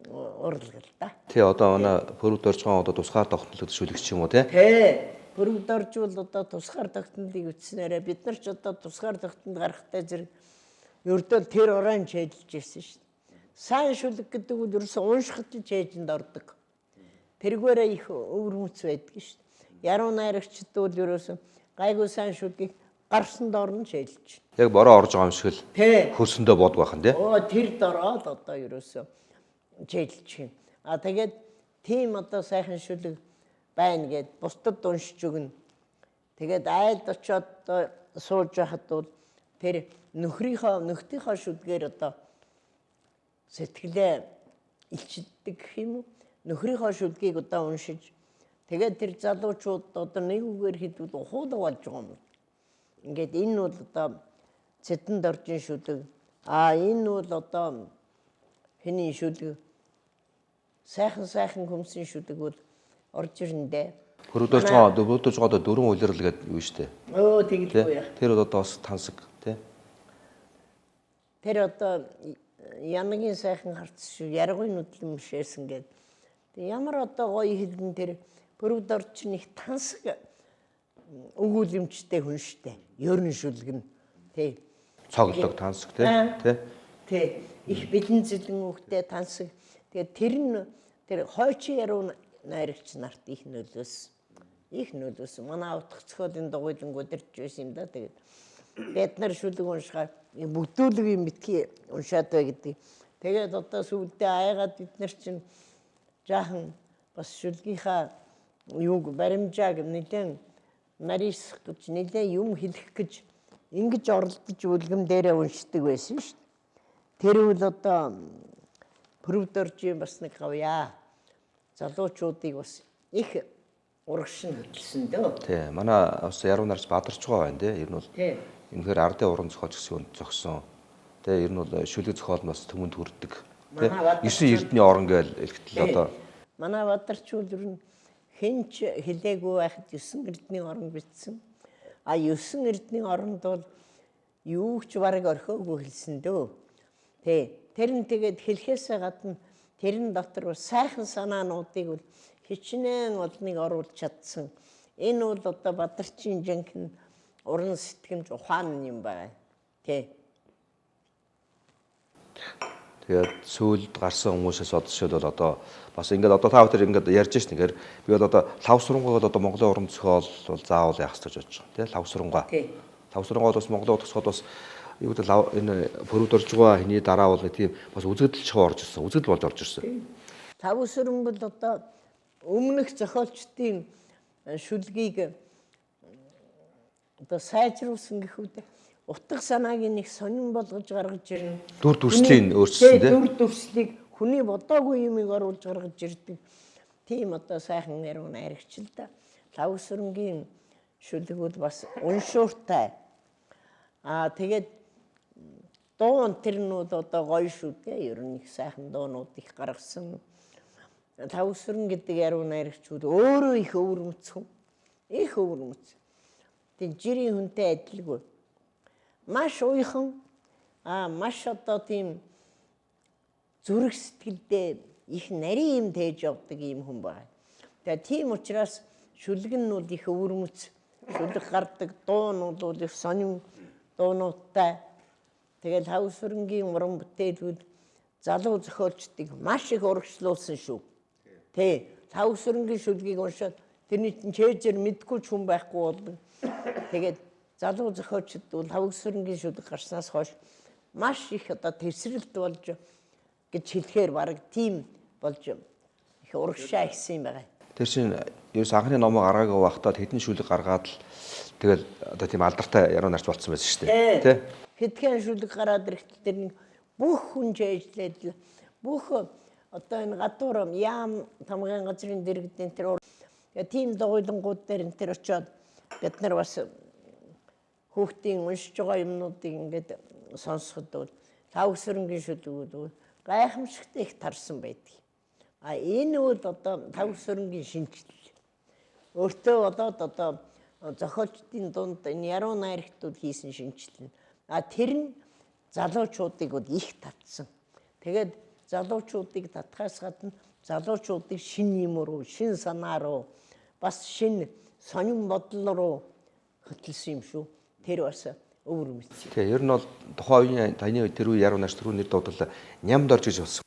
урлагл да. Тий одоо манай Пөрөв доржгоон одоо тусгаар тогтнолтой шүлэгч юм уу тий? Тий. Пөрөв доржвол одоо тусгаар тогтнолыг үтснээрээ бид нар ч одоо тусгаар тогтнол гарахтай зэрэг ердөө тэр оранж хэлж ирсэн шүү дээ. Сайн шүлэг гэдэг нь ерөөсөө уншихад л чэйжэнд ордог. Тэргээрээ их өвөрмөц байдаг шүү дээ. Яруу найрагчд бол ерөөсөө гайгүй сайн шүлгийг гарсан доор нь шейлж. Яг бороо орж байгаа юм шиг л Тий. хөрсөндөө бодох байх нь тий. Тэр дороо л одоо ерөөсөө шейлж юм. Тэгээд тийм одоо сайхан шүлэг байна гэд бусдад уншиж өгнө. Тэгээд айлд очиод сууж байхад бол тэр нөхдийнхөө шүлгээр одоо сэтгэлээ илчилдэг гэх юм уу? Нөхрийнхөө шүлгийг одоо уншиж тэгээд тэр залуучууд одоо нэг үгээр хэлбэл ухуулга болж байгаа юм. Ингээд энэ бол одоо цэдэн доржин шүлэг. Энэ бол одоо хэний шүлэг? Сайхан хүмүүсийн шүлэг бол орж ирэндээ. Пөрөв доржгоо дөрвөн улирал гэдэг юу штэ. Тэгэлгүй яах. Тэр одоо бас тансаг тий. Тэр одоо янгийн сайхан харц шүү яргын нүдл мшээсэн гэдэг. Ямар одоо гоё хэлэн тэр Пөрөв доржин их тансаг өгүүлэмжтэй хүн штэ. Ерөн шүлгэн тий. Цоглог тансаг тий. Тий. Их бэлэн зэлэн өгтэй тансаг. Тэгээд тэр хойчин яруу найрагч нарт их нөлөөс манай утга зохиолын дугуйлангууд ирж байсан юм да. Тэгээд бид нар шүлэг уншихаар бүгдүүлэг юм битгий уншаад бай гэдэг. Тэгээд одоо сүлдээ аягаад бид нар чинь жаахан бас шүлгийнхаа юуг баримжааг нэлээд нарийсах гэж нэлээд юм хэлэх гэж ингэж оролдож үлгэм дээрээ уншдаг байсан шүү дээ. Тэр үл одоо Пөрөв доржин бас нэг гавьяа. Залуучуудыг бас их урагшин хөтлсөн дөө. Тий. Манай бас яруу нарч бадарч байгаа байна тий. Ер нь бол Тий. үнэхээр ардын уран зохиолч гэсэн зогсон Тэгээ ер нь бол шүлэг зохиол нь бас төмөнд хүрдэг. Тэ Манай Бадарчууд- 9 эрдний орон гээл хэлтэл одоо Манай Бадарчууд ер нь хинч хэлээгүй байхад 9 эрдний орон бичсэн. А 9 эрдний оронд бол юу ч бараг орхиогүй хэлсэн дөө. Тэр нь тэгээд хэлхээсээ гадна тэрэн дотор сайхан санаануудыг бол хичнээн олныг оруулж чадсан. Энэ бол одоо Бадарчин жинхэнэ уран сэтгэмж ухаан юм байна. тэгээд сүүлд гарсан хүмүүсээс одоо жишээл бол одоо бас ингээд одоо та бүхэн ингээд ярьж шít нэгээр би бол одоо лав сурангаа бол одоо Монголын уран зохиол бол заавал яах гэж бодож байгаа. Тэ лав сурангаа. Лав сурангаа бас Монголын уран зохиол бас юу гэдэг энэ пөрөвд орж байгаа хэний дараа бол тийм бас үзэгдэл чиг орж ирсэн. Үзэгдэл болж орж ирсэн. Лав сүрэн бол одоо өмнөх зохиолчдын шүлгийг одоо сайжруулсан гэхүүд утга санааг нэг сонин болгож гаргаж ирнэ. Дүр төрслийн өөрчлөлт тийм. Дүр төрслийг хүний бодоогүй юмыг оруулж гаргаж ирдэг. Тийм одоо сайхан яруу найрагч л да. Лав сүрэнгийн шүлгүүд бас уншууртай. Тэгээд дуун тэрнүүд одоо гоё шүү дээ. Ер нь их сайхан дуунууд их гаргасан. Лав сүрэн гэдэг яруу найрагчуд өөрөө их өвөрмөцсөн. Их өвөрмөц. Тэг жирийн хүнтэй адилгүй. Маш уйхан маш одоо тийм зүрх сэтгэлдээ их нарийн юм тээж явдаг юм хүн байна. Тэгээ тийм учраас шүлэг нь бол их өвөрмөц, шүлэг гардаг дуунууд бол их сонин дуунуудтай. Тэгээд лав сүрэнгийн уран бүтээлүүд залуу зохиолчдыг маш их урагшлуулсан шүү. Лав сүрэнгийн шүлгийг уншаад тэрний чэйжэр мэдгүй ч хүн байхгүй болдог. Тэгээд залуу зохиолчд бол лав сүрэнгийн шүлэг гарснаас хойш маш их одоо тесрэлт болж гэж хэлэхээр бараг тийм болж их урагшаа ихсэн юм байна. Тэр чинь ерөөс анхны номоо гаргаагүй байхдаа хэдэн шүлэг гаргаад л тэгэл одоо тийм алдартай яруу нарч болцсон байсан шүү дээ. Тэ? Хэдхэн шүлэг гараад ирэхдээ тэр нэг бүх хүн жийжлээд бүх одоо энэ гадуур яам тамгын газрын дэрэгдэн тэр тийм дугуйлангууд дээр энэ тэр очиод бид нар бас хүүхдийн уншиж байгаа юмнуудыг ингээд сонсоход бол лав сүрэнгийн шүлгүүд гайхамшигтай их тарсан байдаг. Энэ бол одоо лав сүрэнгийн шинжлэл. Өөртөө одоо зохиолчдын дунд энэ яруу найрагтууд хийсэн шинжлэл. Тэр нь залуучуудыг бол их татсан. Тэгээд залуучуудыг татхаас гадна залуучуудыг шин юм руу, шин санаа руу, бас шин сонин бодол руу хөтлсөн юм шүү. Тэр бас өвөр мэт. Тэгээ ер нь бол тухайн үеийн таны тэр үе яруу нарч түрүү нэр дуудлаа нямд орж гэж болсон.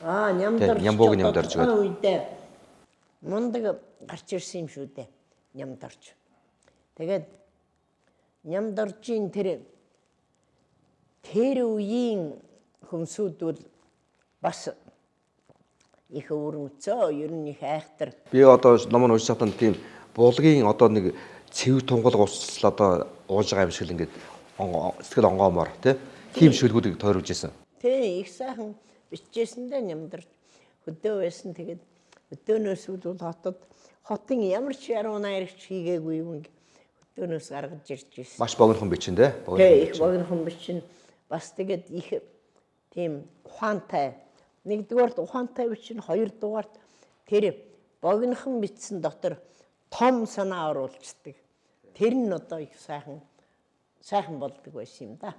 Нямд нямбууг нямд орж гэдэг. Үедээ мундаг гарч ирсэн юм шүү дээ. Нямд орж. Тэгээд нямд оржийн тэр үеийн хүмүүсүүд бол бас их өвөрмөцөө, ер нь их айхтар. Би одоо ном нь уншиж чадсан тийм булгийн одоо нэг цэв тунгалаг ус одоо ууж байгаа юм шиг л ингээд сэтгэл онгоомор тийм шүлгүүдийг тойруулж исэн. Их сайхан бичижсэндээ нямдар хөдөө байсан. Тэгээд хөдөөнөөс бол хотын ямар ч яруу найрагч хийгээгүй юм хөдөөнөөс гаргаж ирж ирсэн. Маш богинохон бичин те. Их богинохон бичин. Бас тэгээд их тийм ухаантай. Нэгдүгээрт ухаантай бичин, хоёрдугаарт тэр богинохон бичсэн дотор том санаа оруулцдаг. Тэр нь одоо их сайхан болдог байсан юм да.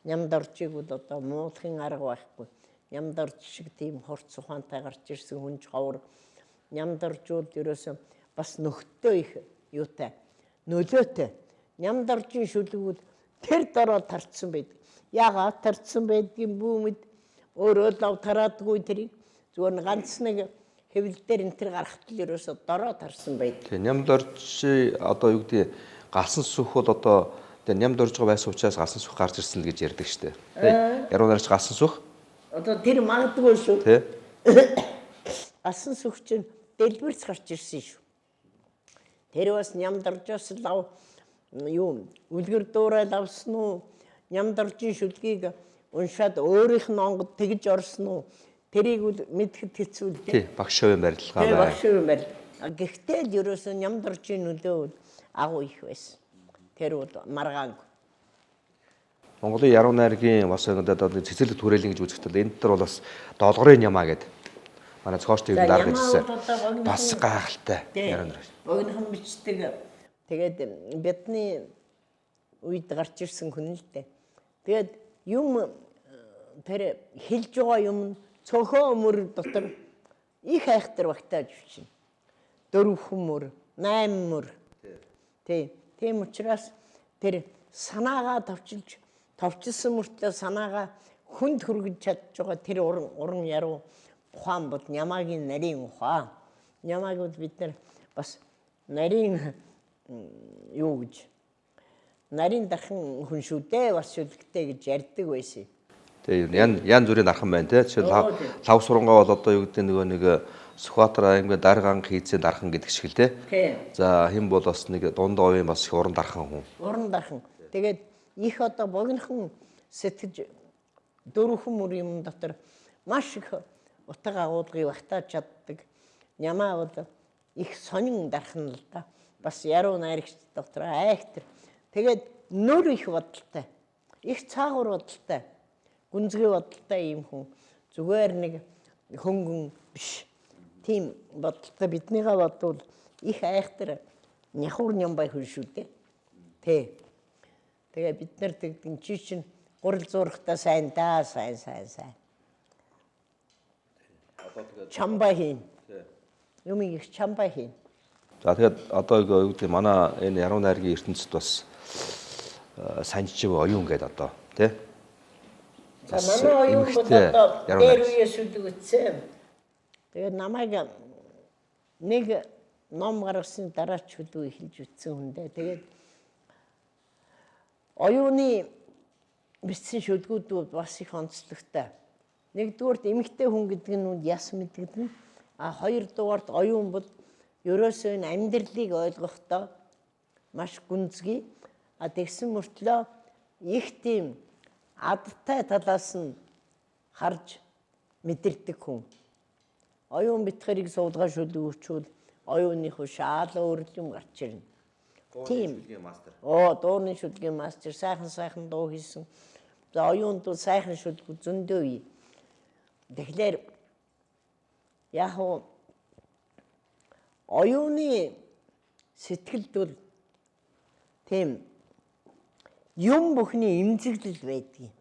Нямд оржийг бол одоо муулахын арга байхгүй. Нямд орж шиг тийм хорц ухаантай гарч ирсэн хүнж ховор. Нямд оржууд ерөөсөө бас нөхдөд их юутай, нөлөөтэй. Нямд оржийн шүлгүүд тэр дороо тарцсан байдаг. Яагаад тарцсан байдгийг бүүмэд өөрөө лав тараадгүй тэрийг зүгээр ганц нэг хэвлэл дээр энэ тэр гарахт л ерөөсөө дороо тарсан байдаг. Тэгээ нямд орж одоо юу гэдэг галсан сүх бол одоо тэгээ нямд орж байгаа байсан учраас галсан сүх гарч ирсэн л гэж ярьдаг штэ. Яруу нарч галсан сүх. Одоо тэр магадгүй шүү. Тэ. Галсан сүх чинь дэлбэрч гарч ирсэн шүү. Тэр бас нямд оржоос лав юу үлгэр дуурай авсан уу? Нямд оржийн шүлгийг уншаад өөрийнх нь онгод тэгж орсон уу? Тэрийг мэдхэд хэцүү л дээ. Тий, багш шовын барилгаа байна. Багш шовын барилга. Гэхдээ л ерөөсөө нямд оржийн нөлөө агуу их байсан. Тэр бол маргаангүй. Монголын яруу найргийн бас одоо цэцэрлэг түрээлийн гэж үзэхдээ энэ төр бол бас долгорын ямаа гэдэг. Манай цохоштой юм дарга гэсэн. Бас гайхалтай яруу найр. Богинохон бичдэг. Тэгээд бидний үед гарч ирсэн хүн л дээ. Тэгээд юм тэр хэлж байгаа юм цөөхөн мөр дотор их айхтар багтааж бичнэ. 4 мөр, 8 мөр. Тийм учраас тэр санаагаа товчилсан мөртлөө санаагаа хүнд хүргэж чадж байгаа тэр уран яруу ухаан бол Нямаагийн нарийн ухаан. Нямааг бол бид нар бас нарийн юу гэж нарийн дархан хүн шүү дээ бас шүлгтэй гэж ярьдаг байсан. Тэгээ ян зүрийн дархан байна те. Жишээл лав сурангаа бол одоо юу гэдэг нэг Сүхбаатар аймгийн дарга анх хийцэн дархан гэдэг шиг л те. За хэн бол бас нэг дундаа овын бас уран дархан хүн. Уран дархан. Тэгээд их одоо богинохон сэтгэж 4 мөр юм дотор маш их утга агуулгыг багтааж чаддаг. Нямаа бол их сонин дархан л да. Бас яруу найрагч доктор айхтар. Тэгээд нөр их бодолтой. Их цаагуур бодолтой. Гүнзгий бодолтой юм хүн. Зүгээр нэг хөнгөн биш. Тийм бодолтой биднийгээ бодвол их айхтар няхуур нямбай хүн шүү дээ. Тэгээ бид нар тэгдэн чи чинь гурал зурхтаа сайн да сайн. Чамбай хийн. Юм их чамбай хийн. За тэгээд одоо юу гэдэг манай энэ яруу найргийн ертөнцид бас санжив оюун гэдэг одоо тий. За манай оюун бол одоо дээр үеэс үлгэрсэн. Тэгээд намайг нэг ном гаргасан дараа ч үлгүй эхэлж үтсэн хүн дээ. Тэгээд оюуны бичсэн шүлгүүд бас их онцлогтой. Нэгдүгээрт эмэгтэй хүн гэдэг нь яс мэдэгдэн. Хоёрдугаарт оюун бол ерөөсөө амьдралыг ойлгохдоо маш гүнзгий. Тэгсэн мөртлөө их тийм адтай талаас нь харж мэдэрдэг хүн. Оюун битгэрийг суулгаа шүлгүүчүүл оюуных шаал өөр юм гарч ирнэ. Тийм. Дууны шүлгийн мастер сайхан дуу хийсэн. За оюунд сайхан шүлгүү зөндөө бий. Тэгэхээр яг оюуны сэтгэлд бол тийм юм бүхний эмзэглэл байдаг.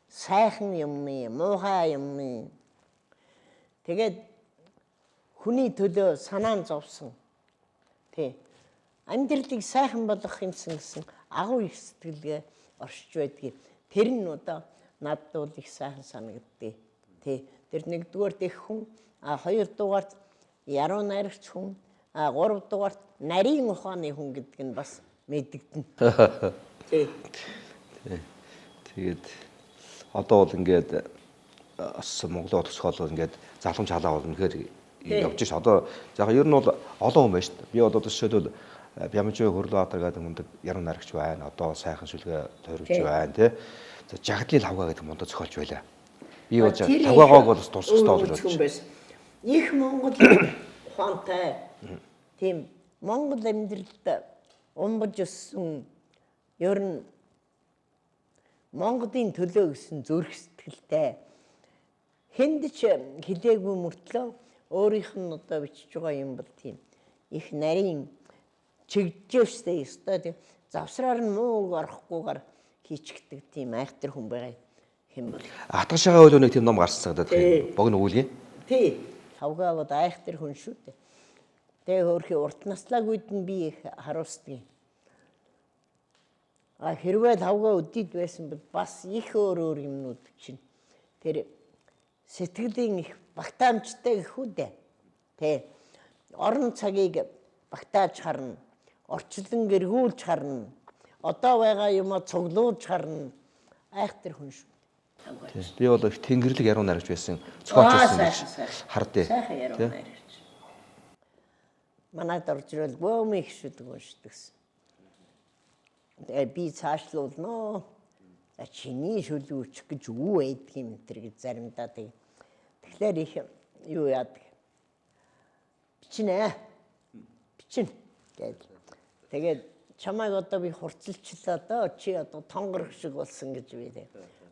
Сайхан юм, муухай юм. Тэгээд хүний төлөө санаан зовсон. Амьдралыг сайхан болгох юмсан гэсэн агуу их сэтгэлгээ оршиж байдгийг. Тэр нь одоо надад бол их сайхан санагддээ. Тэр нэгдүгээрт их хүн, хоёрдугаарт яруу найрагч хүн, гуравдугаарт нарийн ухааны хүн гэдэг нь бас мэдэгдэнэ. Тэгээд одоо бол ингээд бас Монголын тусгаал ингээд залхамж халаа бол үнэхээр явж ш. Одоо яг ер нь бол олон хүн байна шүү дээ. Би одоо жишээлбэл Бямжи Хөрлөбаатар гэдэг мундаг яруу найрагч байна. Одоо сайхан шүлгээ тойрвч байна тий. За Жагдлын лавга гэдэг мундаг зохиолч байлаа. Би бол лавгааг бол бас дурсах хэрэгтэй болж байна. Их Монгол ухаантай. Тийм Монгол амьдралд умбаж өссөн ер нь Монголын төлөө гэсэн зүрх сэтгэлтэй. Хэнд ч хилээгүй мөртлөө өөрийнх нь одоо бичиж байгаа юм бол тийм их нарийн чигжээстэй өстой завсраар нь муу орохгүйгээр хийчихдэг тийм айхтар хүн байгаа юм бол. Атгашаага үл нэг тийм ном гарсан гэдэг богино үүлгийн. Тий. Хавгаа бод айхтар хүн шүү дээ. Тэгээ өөрхийн урт наслаг үед нь би их харуулдаг. Хэрвээ лавга өдид байсан бол бас их өөр юмнууд чинь тэр сэтгэлийн их багтаамжтай гэх үү дээ. Орон цагийг багтааж харна, орчлон гэргүүлж харна, одоо байгаа юмаа цуглуулж харна. Айхтар хүн шүү. Би бол их тэнгэрлэг яруу найрагч байсан, зохиолч байсан гэж хардээ. Сайхан яруу найрагч. Манайд орж ирэл бөөмийн их шүдэг уншдагсан. Би цаашлуулноо. Чиний шүлгүүч гэж юу байдаг юм тэр гэж заримдаа тэг. Тэгэхээр их юу яадаг. Бичнэ. Тэгээд чамайг одоо би хурцлчлаа доо чи одоо тонгорох шиг болсон гэж би тэ.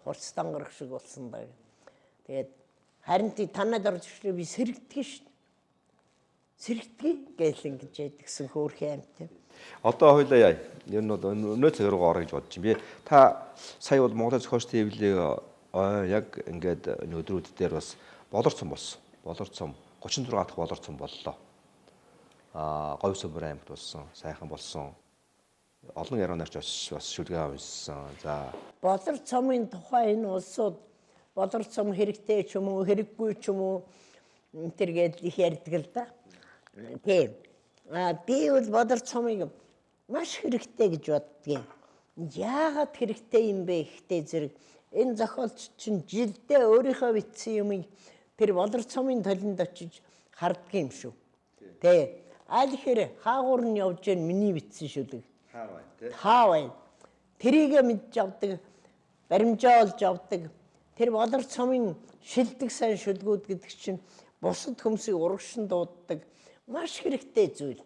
Хурц тонгорох шиг болсон даа. Тэгээд харин тий танад орж ирэхдээ би сэрэгдэх шүү. Сэрэгдэх гээл ингэж ядгсэн хөөрхөн амт. Одоо хоёлаа яа. Ер нь бол өнөө цаг руу орё гэж бодож байна. Би та сая бол Монголын зохиолч төвлийг яг ингээд өдрүүд дээр бас болорцсон болсон. Болорцсон 36 дахь болорцсон боллоо. Говь Сүмбэр аймагт болсон, сайхан болсон. Олон яруу найрч бас шүлгээ авсан. За Болор цомын тухай энэ улсууд болор цом хэрэгтэй ч юм уу хэрэггүй ч юм уу тэргээд их ярьдаг л да. Тийм. Би бол болор цомыг маш хэрэгтэй гэж боддгийн. Яагаад хэрэгтэй юм бэ ихтэй зэрэг энэ зохиолч чинь жилдээ өөрийнхөө бичсэн юмыг тэр болор цомын толинд очиж харддаг юм шүү. Тэ. Аль ихэр хаагуур нь явж гэн миний бичсэн шүлэг. Хаа байна. Тэрийг мэдж авдаг, баримжаа олж авдаг. Тэр болор цомын шилдэг сайн шүлгүүд гэдэг чинь бусад хүмүүсийг урагшин дууддаг маш хэрэгтэй зүйл.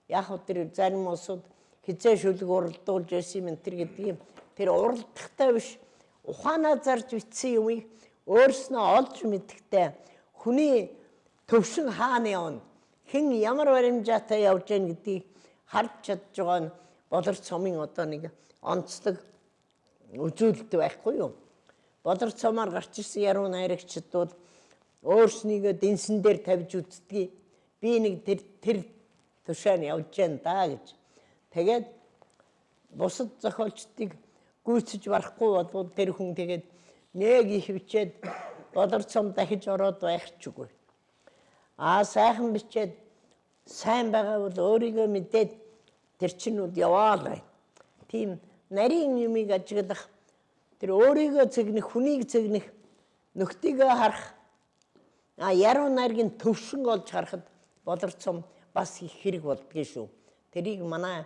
Яг хөө тэр зарим улсууд хизээ шүлэг уралдуулж байсан юм тэр гэдэг юм. Тэр уралдахтай биш ухаанаа зарж бичсэн юмыг өөрснөө олж мэдхтэй хүний төвшин хаана явна, хэн ямар баримжаатай явж гэн гэдгийг харж чадж байгаа нь болор цомын одоо нэг онцлог үзүүлэлт байхгүй юу? Болор цомоор гарч ирсэн яруу найрагчид бол өөрснийгөө дэнсэн дээр тавьж үзтгий. Би нэг тэр тушаан явж гэн даа гэж. Тэгээд бусад зохиолчдыг гүйцэж барахгүй болвол тэр хүн тэгээд нэг их бичээд болор цом дахиж ороод байхчгүй. Сайхан бичээд сайн байгаа бол өөрийгөө мэдээд тэр чинь үл яваал бай. Тийм нарийн юмыг ажиглах, тэр өөрийгөө цэгнэх, хүнийг цэгнэх, нөхдийгөө харах, яруу найргийн төвшинг олж харахад болор цом бас их хэрэг болдгийг шүү. Тэрийг манай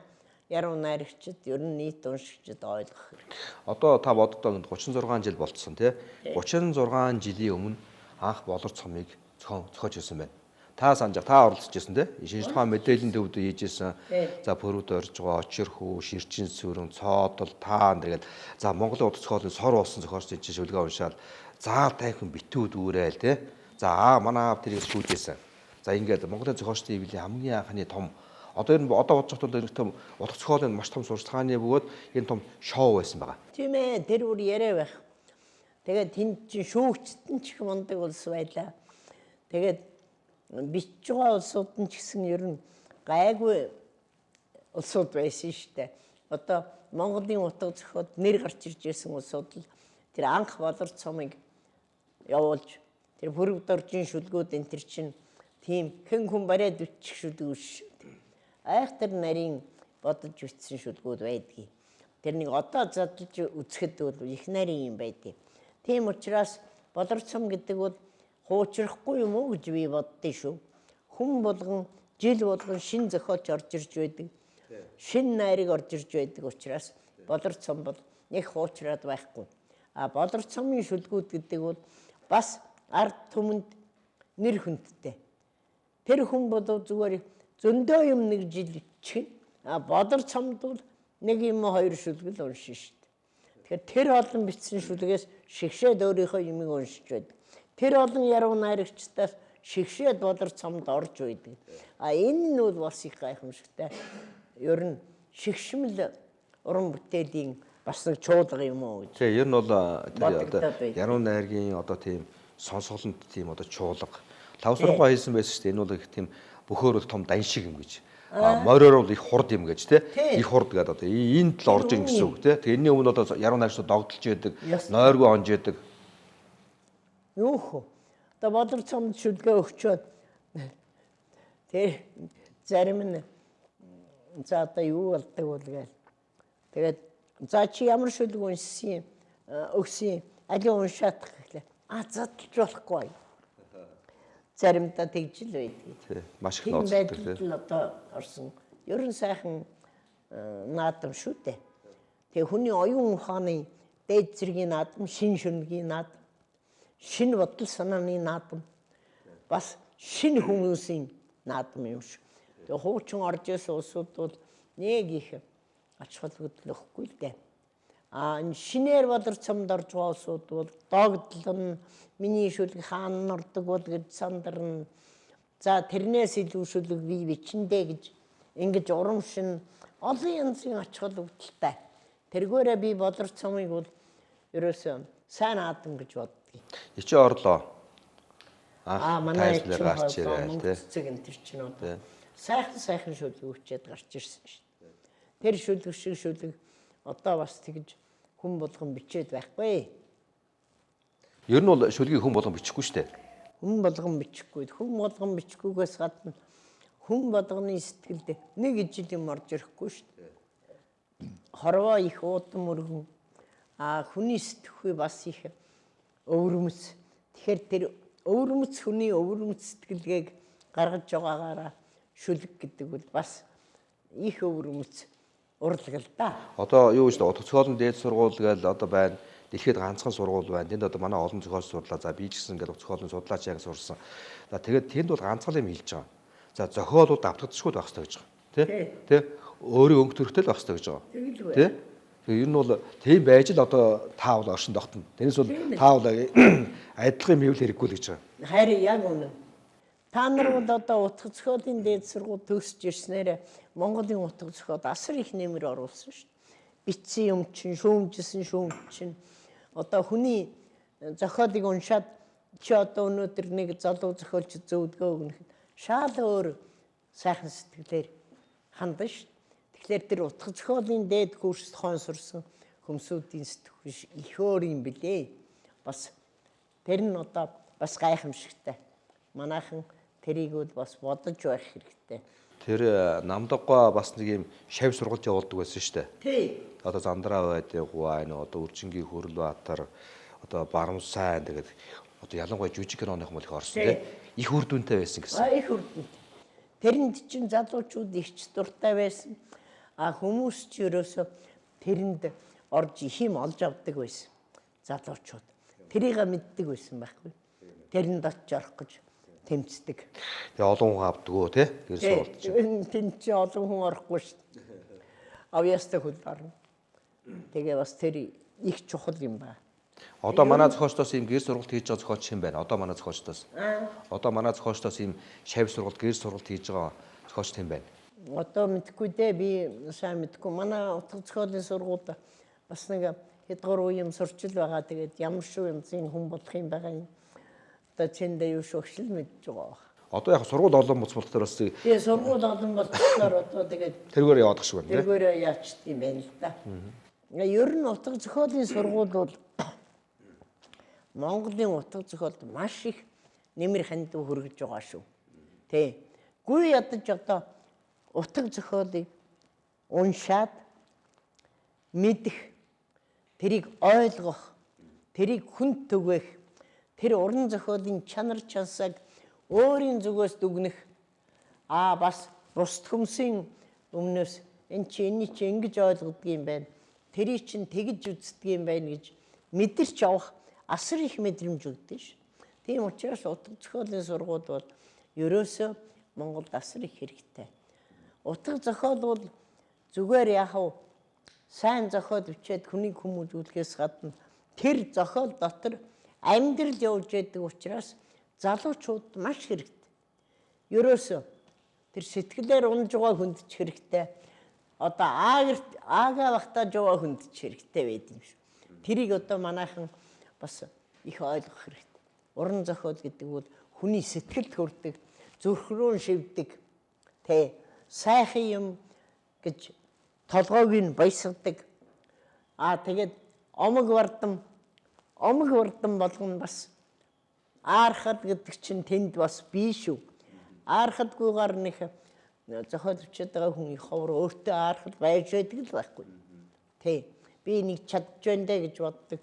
яруу найрагчид ер нь нийт уншигчид ойлгох хэрэг. одоо та боддоо 36 жил болцсон тий. 36 жилийн өмнө анх болор цомыг зохиож ирсэн байна. Та санаж та оролцож ирсэн тий. Шинж тухайн мэдээллийн төвд хийж ирсэн. За Пөрөд орж байгаа Очирхүү, Ширчин сүрэн, Цоодол, Таан тэгээд за Монголын удаа зохиолын сор болсон зохиолч чинь шүлгээ уншаал заал тайхан битүүд үүрээл тий. За манай аав тэрийг шүүжсэн. За ингээд Монголын зохиолч төвлийн хамгийн анхны том одоо энэ одоо бодож байгаа бол том утга зохиолын маш том сурчлагын бөгөөд энэ том шоу байсан байгаа. Тийм ээ, тэр бүр яриа байх. Тэгээд тэнд чинь шүүгчтэн ч их мундаг улс байлаа. Тэгээд бичж байгаа улсууд нь ч гэсэн ер нь гайгүй улсууд байсан шүү дээ. Одоо Монголын утга зохиолд нэр гарч ирж байсан улсууд л тэр анх болор цомыг явуулж тэр Пөрөд оржин шүлгүүд энэ төр чинь тийм хэн хүн бариад үтчих шүлэг шүү дээ. Айхтар нарийн бодож бичсэн шүлгүүд байдгийг. Тэр нэг одоо задлж үзэхэд бол их нарийн юм байдгийг. Тийм учраас болор цом гэдэг бол хуучрахгүй юм уу гэж би боддөө шүү. Хүн болгон жил болгон шин зохиолч орж ирж байдаг. Шин найрыг орж ирж байдаг учраас болор цом бол нэг хуучраад байхгүй. Болор цомын шүлгүүд гэдэг бол бас ард түмэнд нэр хүндтэй. Тэр хүн бол зүгээр зөндөө юм нэг жил чих. Болор цомд бол нэг юм хоёр шүлгэл уншин шүү дээ. Тэгэхээр тэр олон бичсэн шүлгээс шигшээд өөрийнхөө юмыг уншиж байдаг. Тэр олон яруу найрагчдаас шигшээд болор цомд орж байдаг. Энэ нь бол бас их гайхамшигтай. Ер нь шигшмэл уран бүтээлийн бас нэг чуулга юм уу гэж. Тэгээ ер нь бол одоо яруу найргийн одоо тийм сонсголонд тийм одоо чуулга лавсрахгүй хийсэн байсан шүү дээ. Энэ бол их тийм бөхөр бол том дан шиг юм гэж. Мориор бол их хурд юм гэж тий. Их хурд гэдэг одоо энд л орж ийн гэсэн үг тий. Тэгээ энэний өмнө одоо яруу найрчууд догдолж яадаг, нойргүй онж яадаг. Юух. Одоо болор цомд шүлгээ өгчөөд тэр зарим нь за одоо юу болдог бол гээл. Тэгээд за чи ямар шүлэг уншсан юм өгсөн аль уншаадах гэхлээ. Задлж болохгүй. Заримдаа тэгж л байдаг. Тий. Маш их ноцдог тий. Одоо орсон. Ер нь сайхан наадам шүү дээ. Тэгээ хүний оюун ухааны дээд зэргийн наадам, шин шүнгийн наадам, шин бодол санааны наадам, бас шин хүмүүсийн наадам юм шүү. Тэгээ хуучин орж исэн улсууд бол нэг их ач холбогдол өгөхгүй л дээ. Энэ шинээр бодор цомд орж байгаа улсууд бол догдлон миний шүлэг хаан нордог бол гэж сандарна. За тэрнээс илүү шүлэг бий бичэндэ гэж ингэж урамшин олон янзын ач холбогдолтой. Тэргээрээ би бодор цомыг бол ерөөсөө сайн аадан гэж боддгийг. Ичи орлоо. Манай тайлбар гарч ирээ тий. Цэг энэ төр чинь одоо сайхан шүлэг өчөөд гарч ирсэн шүү дээ. Тэр шүлэг шиг шүлэг одоо бас тэгж хүн болгон бичээд байхгүй. Ер нь бол шүлгийг хүн болгон бичихгүй шүү дээ. Хүн болгон бичихгүй. Хүн болгон бичихгүйгээс гадна хүн болгоны сэтгэлд нэг ижил юм орж ирэхгүй шүү дээ. Хорвоо их уудам өргөн хүний сэтгэхүй бас их өвөрмөц. Тэгэхээр тэр өвөрмөц хүний өвөрмөц сэтгэлгээг гаргаж байгаагаараа шүлэг гэдэг бол бас их өвөрмөц урлаг л да. Одоо юу гэж утга зохиолын дээд сургууль гээл одоо байна. Дэлхийд ганцхан сургууль байна. Тэнд одоо манай олон зохиолч сурлаа. За би ч гэсэн ингээд зохиолын судлаач яг сурсан. За тэгээд тэнд бол ганцхан юм хэлж байгаа. За зохиолууд давтагдчихгүй байх хэрэгтэй гэж байгаа. Тэ? Өөрийн өнгө төрхтэй л байх хэрэгтэй гэж байгаа. Тэ? Тэгээ ер нь бол тийм байж л одоо таавал оршин тогтно. Тэрнээс бол таавал адилхан мэвэл хэрэггүй л гэж байгаа. Харин яг үнэн. Та нар бол одоо утга зохиолын дээд сургууль төгсөж ирснээр Монголын утга зохиол асар их нэмэр оруулсан шүү дээ. Бичсэн юм чинь, шүүмжсэн шүүмж чинь одоо хүний зохиолыг уншаад чи одоо өнөөдөр нэг залуу зохиолч зөвлөгөө өгнөхэд шал өөр сайхан сэтгэлээр хандсан шүү. Тэгэхээр тэр утга зохиолын дээд курст хон сурсан хүмүүсийн сэтгэл их өөр юм билээ. Бас тэр нь одоо бас гайхамшигтай. Манайхан тэрийг бол бас бодож байх хэрэгтэй. Тэр намдаггаа бас нэг юм шавь сургалт явуулдаг байсан шүү дээ. Тий. Одоо Зандраа байдаг, энэ одоо Үржингийн Хөрлбаатар, одоо Барамсайн тэгээд одоо ялангуяа жүжиг киноных мөл их орсон тийм. Их үр дүнтэй байсан гэсэн. Их үр дүнтэй. Тэрэнд чинь залуучууд ихч дуртай байсан. Хүмүүс ч ерөөсө тэрэнд орж их юм олж авдаг байсан. Залуучууд. Тэрийг мэддэг байсан байхгүй. Тэрэнд очиж орох гэж тэмцдэг. Тэгээ олон хүн авдгөө тий гэр сурвалж. Тэнд чи олон хүн орохгүй шүү дээ. Авьяастай хөл орно. Тэгээ бас тэр их чухал юм байна. Одоо манай зохиолчдоос ийм гэр сургалт хийж байгаа зохиолч юм байна. Одоо манай зохиолчдоос. Одоо манай зохиолчдоос ийм шавь сургалт, гэр сургалт хийж байгаа зохиолч юм байна. Одоо мэдхгүй дээ би сайн мэдгүй. Манай утга зохиолын сургуульд бас нэг хэдгээр үе юм сурчил байгаа. Тэгээд ямар шүү юмзын хүн болох юм байгаа юм. Одоо чиндээ юу шогшил мэдж байгаа. Одоо яг сургууль олон буц болох төрөөс Тэгээ сургууль олон болчихлоор одоо тэгээд тэргээр яваадах шиг байна тий. тэргээр яачт юм байна л да. Ер нь утга зохиолын сургууль бол Монголын утга зохиолд маш их нэмэр хандив хүргэж байгаа шүү. Тэ. Гүй ядаж одоо утга зохиолыг уншаад мэдэх, тэрийг ойлгох, тэрийг хүнд түгэх, тэр уран зохиолын чанар чансаг өөрийн зүгээс дүгнэх бас бусд хүмүүсийн өмнөөс энэ чи ингэж ойлгодог юм байна. Тэрийг чинь тэгж үздэг юм байна гэж мэдэрч авах асар их мэдрэмж өгдөг ш. Тийм учраас утга зохиолын сургууль бол ерөөсөө Монголд асар их хэрэгтэй. Утга зохиол бол зүгээр яхав сайн зохиол бичээд хүнийг хүмүүжүүлэхээс гадна тэр зохиол дотор амьдрал явж байдаг учраас залуучууд маш хэрэгтэй. Ерөөсөө тэр сэтгэлээр унж байгаа хүнд ч хэрэгтэй. Одоо аагаа багтааж байгаа хүнд ч хэрэгтэй байд юм шүү. Тэрийг одоо манайхан бас их ойлгох хэрэгтэй. Уран зохиол гэдэг бол хүний сэтгэлд хүрдэг, зүрх рүү шивдэг, тэ сайхан юм гэж толгойг нь баясгадаг. Тэгээд омог вардам болгоно бас аархад гэдэг чинь тэнд бас бий шүү. Аархадгүйгээр нэг зохиол бичээд байгаа хүн их ховор өөртөө аархад байж байдаг л байхгүй. Тэ би нэг чадж байна дэ гэж боддог.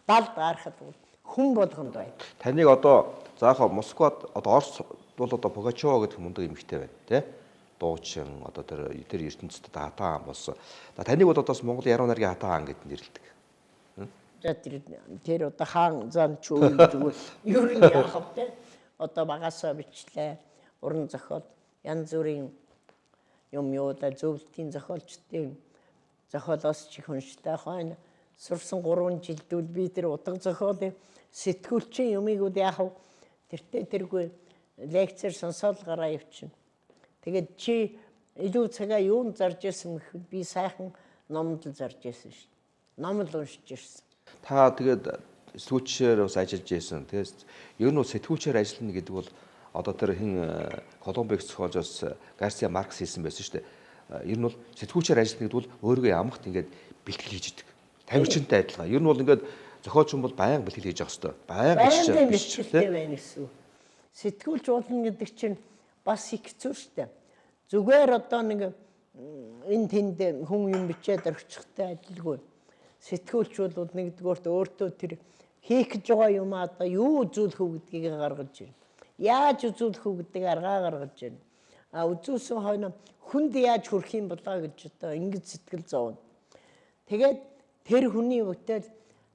Далд аархад хүн болгонд байна. Таныг одоо заахаа Москвад одоо Орос бол одоо Пугачева гэдэг мундаг эмэгтэй байна тий. Дуучин одоо тэр ертөнцид хатаа хаан болсон. Таныг бол одоос Монгол яруу найргийн хатаа хаан гэд нэрлэдэг. Тэр одоо хаан зан ч үйл зүгээр ер нь яхав те одоо багасаа бичлээ уран зохиол янз бүрийн юм юуда зөвлөлтийн зохиолчдын зохиолоос ч их унштай хойно сурсан 3 жилдүүл би тэр утга зохиолын сэтгүүлчийн юмыг яах вэ? Тэртээ тэргүй лекцээр сонсоол гараа явчихна. Тэгээд чи илүү цагаа юунд зарж ирсэн гэхэд би сайхан номд л зарж ирсэн шүү дээ. Ном л уншиж ирсэн. Та тэгээд сэтгүүлчээр бас ажиллаж байсан. Тэгээд ер нь бол сэтгүүлчээр ажиллана гэдэг бол одоо тэр хин Колумбик зохиолчоос Гарсиа Маркс хэлсэн байсан шүү дээ. Ер нь бол сэтгүүлчээр ажиллана гэдэг бол өөрийгөө ямагт ингээд бэлтгэл хийж идэг. Тамирчинтай адилхан. Ер нь бол ингээд зохиолч хүн бол байнга бэлтгэл хийж явах хэрэгтэй. Байнга бэлтгэлтэй байна гэсэн. Сэтгүүлч болно гэдэг чинь бас их хэцүү шүү дээ. Зүгээр одоо нэг энэ тэнд хүн юм бичээд орчихтой адилгүй. Сэтгүүлч бол нэгдүгээрт өөртөө тэр хийх гэж байгаа юм одоо юу үзүүлэх үү гэдгийг гаргаж байна. Яаж үзүүлэх үү гэдэг аргаа гаргаж байна. А үзүүлсэн хойно хүнд яаж хүрэх юм болоо гэж одоо ингэж сэтгэл зовно. Тэгээд тэр хүний бүтээл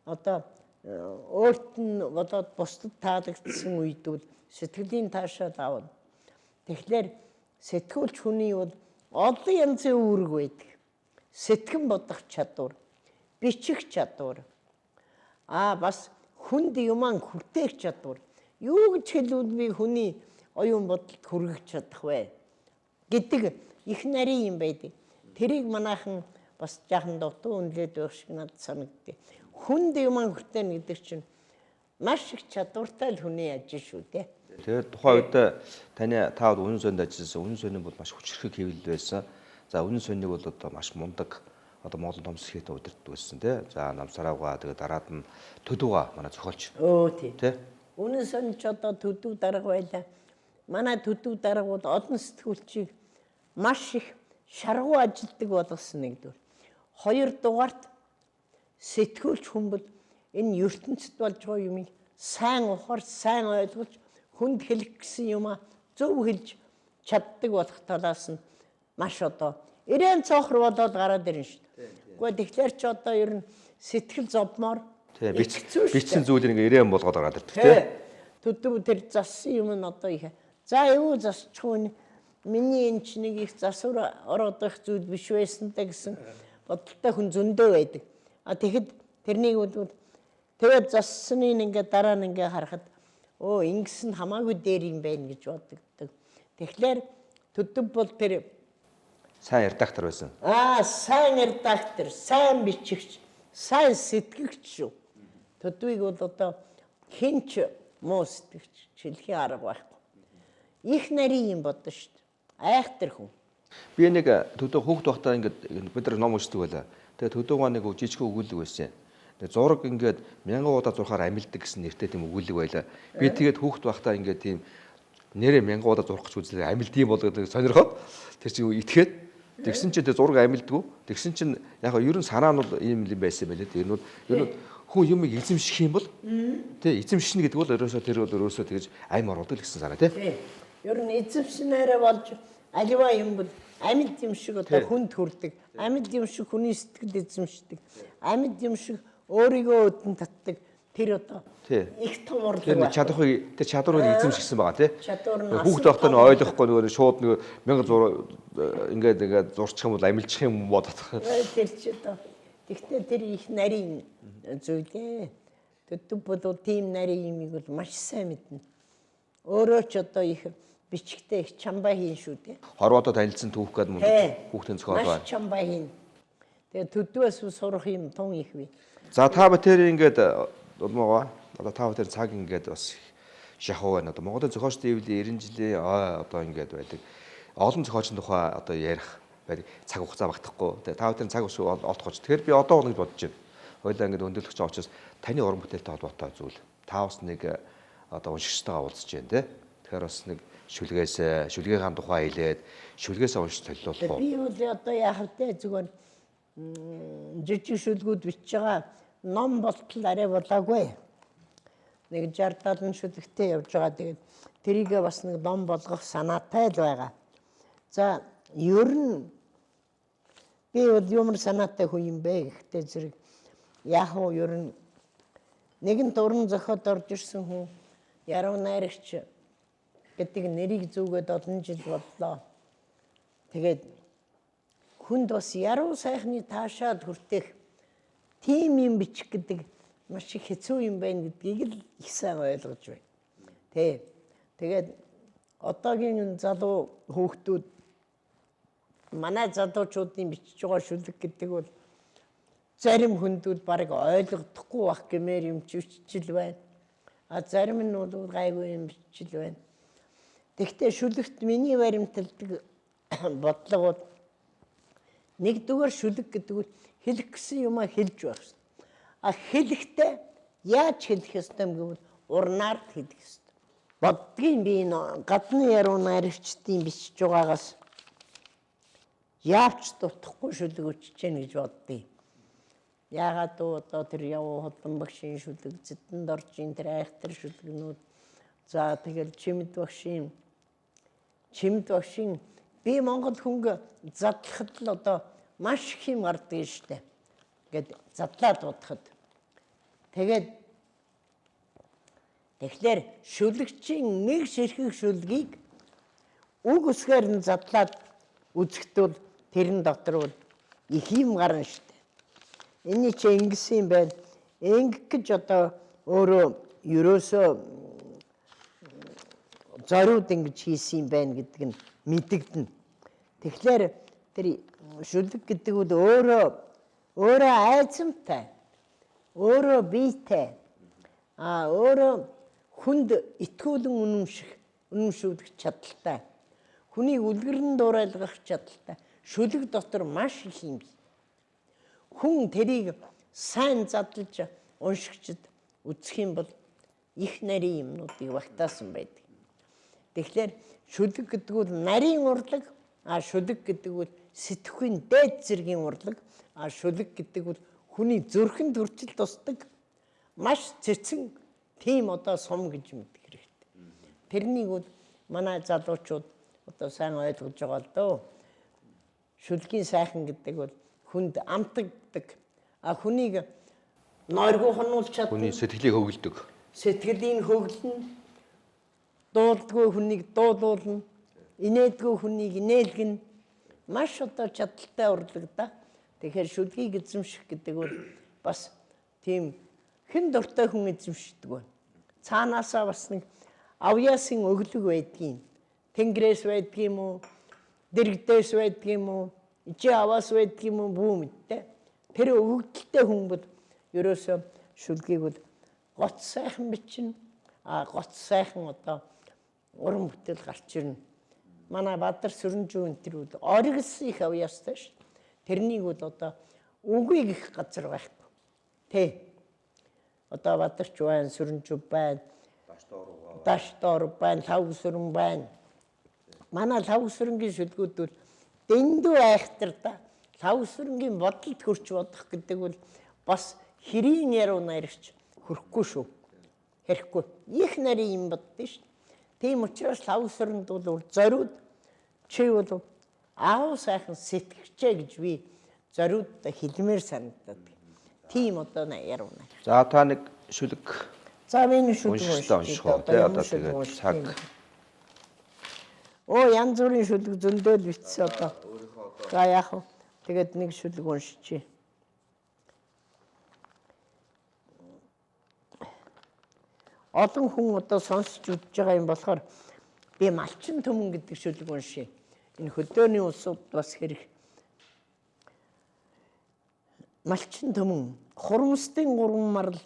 одоо өөрт нь болоод бусдад таалагдсан үед бол сэтгэлийн таашаал авна. Тэгэхээр сэтгүүлч хүний бол олон янзын үүрэг байдаг. Сэтгэн бодох чадвар, бичих чадвар, бас хүнд юман хүртээх чадвар. Юу гэж хэлвэл би хүний оюун бодолд хүргэж чадах вэ гэдэг их нарийн юм байдаг. Тэрийг манайхан бас жаахан дутуу үнэлээд байх шиг надад санагдав. Хүнд юман хүртэнэ гэдэг чинь маш их чадвартай л хүний ажил шүү дээ. Тэгээд тухайн үед та үнэн сонинд ажилласан. Үнэн сонин бол маш хүчрхэг хэвлэл байсан. За үнэн сониныг бол одоо маш мундаг одоо Монгол ном сэхэтэ удирддаг байсан тий. За Намсараагаа тэгээд дараад нь Төдүүга манай зохиолч. Тий. Үнэн сонин ч одоо Төдүү дарга байлаа. Манай Төдүү дарга бол олон сэтгүүлчийг маш их шаргуу ажилдаг болгосон нэгдүгээр. Хоёрдугаарт сэтгүүлч хүн бол энэ ертөнцид болж байгаа юмыг сайн ухаар сайн ойлгож хүнд хэлэх гэсэн юм зөв хэлж чаддаг болох талаас нь маш одоо ирээн цохор болоод гараад ирнэ шүү дээ. Гэхдээ тэгэхээр ч одоо ер нь сэтгэл зовмоор бичсэн зүйлийг ингээ ирээн болгоод гараад ирдэг тий. Төдөө тэр зассан юм нь одоо их. За юу засчихгүй миний энэ ч нэг их засвар ороод их зүйл биш байсан даа гэсэн бодолтой хүн зөндөө байдаг. Тэгэхэд тэрнийг бол тэгээд зассны ингээ дараа нь ингээ харахад ингэсэн хамаагүй дээр юм байна гэж боддог. Тэгэхээр Төдөв бол тэр сайн редактор байсан. Сайн редактор, сайн бичигч, сайн сэтгэгч шүү. Төдвийг бол одоо хинч муу сэтгэгч хэлхийн арга байхгүй. Их нарийн юм бодно шүү дээ. Айхтар хүн. Би нэг Төдөв хүүхд байхдаа ингээд бид нар ном уншдаг байлаа. Тэгээд Төдөөгаа нэг жижиг өгүүлэг байсан. Тэгээд зураг ингээд 1000 удаа зурхаар амилдаг гэсэн нэртэй тийм өгүүлэг байлаа. Би тэгээд хүүхд байхдаа ингээд тийм нэрээ 1000 удаа зурх гэж үзлээ амилдгийм болгоод сонирхоод тэр чинь итгээд тэгсэн чинь тэр зураг амилдгүү. Тэгсэн чинь яг ер нь санаа нь бол ийм юм байсан байлээ. Тэр нь хүн юмыг эзэмших юм бол тий эзэмшнэ гэдэг бол ерөөсөө тэгж аймаг оруулдаг гэсэн санаа тий. Ер нь эзэмшнээрээ болж аливаа юм бол амьд юм шиг одоо хүнд хүрдэг. Амьд юм шиг хүний сэтгэл эзэмшдэг. Амьд юм шиг өөрийгөө өдөн татдаг. Тэр одоо их том урлаг. Тэр чадварыг эзэмшигсэн байгаа тий. Хүүхд байхдаа нь ойлгохгүй нөгөө шууд нөгөө 1000 ингээд зурчих юм бол амилчих юм бодох. Тэр ч одоо тэгтээ тэр их нарийн зүйлээ. Төдөв бол тийм нарийн юмыг бол маш сайн мэднэ. Өөрөө ч одоо их бичгтээ их чамбаа хийн шүү дээ. Хорвоодоо танилцсан түүх гэдэг мөн хүүхдийн зохиол байна. Маш чамбаа хийн. Тэгээ төдвөөс сурах юм тун их бий. За та бүхэн ингээд улмаа одоо та бүхэн цаг ингээд бас шахуу байна. Одоо Монголын зохиолчдын хэвлэлийн 90 жилийн одоо ингээд байдаг. Олон зохиолчдын тухай одоо ярих байдаг. Цаг хугацаа багтахгүй. Тэгээ та бүхэн цаг олдох гэж. Тэгэхээр би одоо нэг бодож байна. Хойлоо ингээд өндөрлөх гэж байгаа учраас таны уран бүтээлтэй холбоотой зүйл. Та бас нэг одоо уншигчтайгаа уулзж байна те. Тэгэхээр бас нэг шүлгээгийн тухай хэлээд шүлгээсээ уншиж солиулах уу? Би бол одоо яах вэ зүгээр жижиг шүлгүүд бичиж байгаа ном болтол арай болоогүй. Нэг 60-70 шүлэгтэй явж байгаа. Тэгээд тэрийгээ бас нэг ном болгох санаатай л байгаа. За ер нь би бол юмр санаатай хүн юм бэ гэхдээ зэрэг яах вэ ер нь нэгэн уран зохиол орж ирсэн хүн яруу найрагч гэдэг нэрийг зүгээд олон жил боллоо. Тэгээд хүнд бас яруу сайхны таашаад хүртэх тийм юм бичих гэдэг маш их хэцүү юм байна гэдгийг л их сайн ойлгож байна. Тэгээд одоогийн залуу хүүхдүүд манай залуучуудын бичиж байгаа шүлэг гэдэг бол зарим хүндүүд бараг ойлгохдохгүй байх гэмээр юм бичил байна. А зарим нь бол гайгүй юм бичил байна. Тэгвэл шүлэгт миний баримталдаг бодлого бол нэгдүгээр шүлэг гэдэг нь хэлэх гэсэн юм хэлж байх шээ. А хэлэхдээ яаж хэлэх ёстой юм гэвэл урнаар хэлэх ёстой. Бодгийн би энэ гадны яруу найрагчдын бичиж байгаагаас яавч дутахгүй шүлэг өчөж гэнэ гэж боддیں۔ Яагаад одоо тэр явуу холбон багшийн шүлэг, зэдэнд оржийн тэр айхтар шүлэгнүүд, за тэгэл чимд багшийн би Монгол хүнг задлахад л одоо маш их юм гардаг штэ. Ингээд задлаад бодоход. Тэгэхээр шүлэгчийн нэг ширхэг шүлгийг үг үсгээр нь задлаад үзэхдээ тэрэн дотор их юм гарна штэ. Энэ чи ингэсэн юм байна. Ингэх гэж одоо өөрөө ерөөсөө зориуд ингэж хийсэн юм байна гэдг нь мэдэгдэнэ. Тэгэхээр тэр шүлэг гэдэг нь өөрөө айцамтай, өөрөө биетэй, өөрөө хүнд итгүүлэн үнэмшүүлэх чадaltaй, хүнийг үлгэрэн дуурайлгах чадaltaй. Шүлэг дотор маш их юм. Хүн тэрийг сайн задлаж уншигчд үзэх юм бол их нарийн юмнуудыг багтаасан байдаг. Тэгэхээр шүлэг гэдэг нь нарийн урлаг, шүлэг гэдэг нь сэтгхийн дээд зэргийн урлаг, шүлэг гэдэг нь хүний зүрхэнд хүртэл тусдаг маш цэцэн тийм одоо сум гэж мэдэх хэрэгтэй. Тэрнийг бол манай залуучууд одоо сайн ойлгож байгаа л дөө. Шүлгийн сайхан гэдэг бол хүнд амтагддаг. Хүнийг нойргоо хонуулж чаддаг. Хүний сэтгэлийг хөглөдөг. Сэтгэлийн хөглөн, дуулдгүй хүнийг дуулуулна, инээдгүй хүнийг инээлгэн маш одоо чадaltaй урлаг да. Тэгэхээр шүлгийг эзэмших гэдэг бол бас тийм хэн дуртай хүн эзэмшдэг байна. Цаанаасаа бас нэг авьяасын өглөг байдгийн. Тэнгэрээс байдгийм үү, дэрэгдээс байдгийм үү, ичи аваас байдгийм үү бүү мэдтэй. Тэр өгөгдөлтэй хүн бол ерөөсөө шүлгийг бол гоц сайхан бичнэ. Гоц сайхан одоо уран бүтээл гарч ирнэ. Манай Бадар Сүрэнжүү энэ төр бол оргилсан их авьяастай ш. Тэрнийг бол одоо үгүй гэх газар байхгүй. Одоо Бадарч байна, Сүрэнжүү байна. Даштор байна, Лавсүрэн байна. Манай Лавсүрэнгийн шүлгүүд бол дэндүү айхтар да. Лавсүрэнгийн бодолд хөрч бодох гэдэг бол бас хэрийн яруу найрагч хөрөхгүй шүү. Хэрэхгүй. Их нарийн юм боддөө ш. Тийм учраас Лавсүрэнд бол зориуд чи бол аав сайхан сэтгэгчээ гэж би зориудтай хэлмээр санагдаад. Тийм одоо яруу найрагч. За та нэг шүлэг. За миний шүлэг унших одоо тэгээд цаг. Янз бүрийн шүлэг зөндөл бичсэн одоо. За яах вэ? Тэгээд нэг шүлэг уншчихъя. Олон хүн одоо сонсч үзэж байгаа юм болохоор би малчин төмөн гэдэг шүлэг уншия. Энэ хөдөөний улсууд бас хэрэг. Малчин төмөн хурамстын гурван марл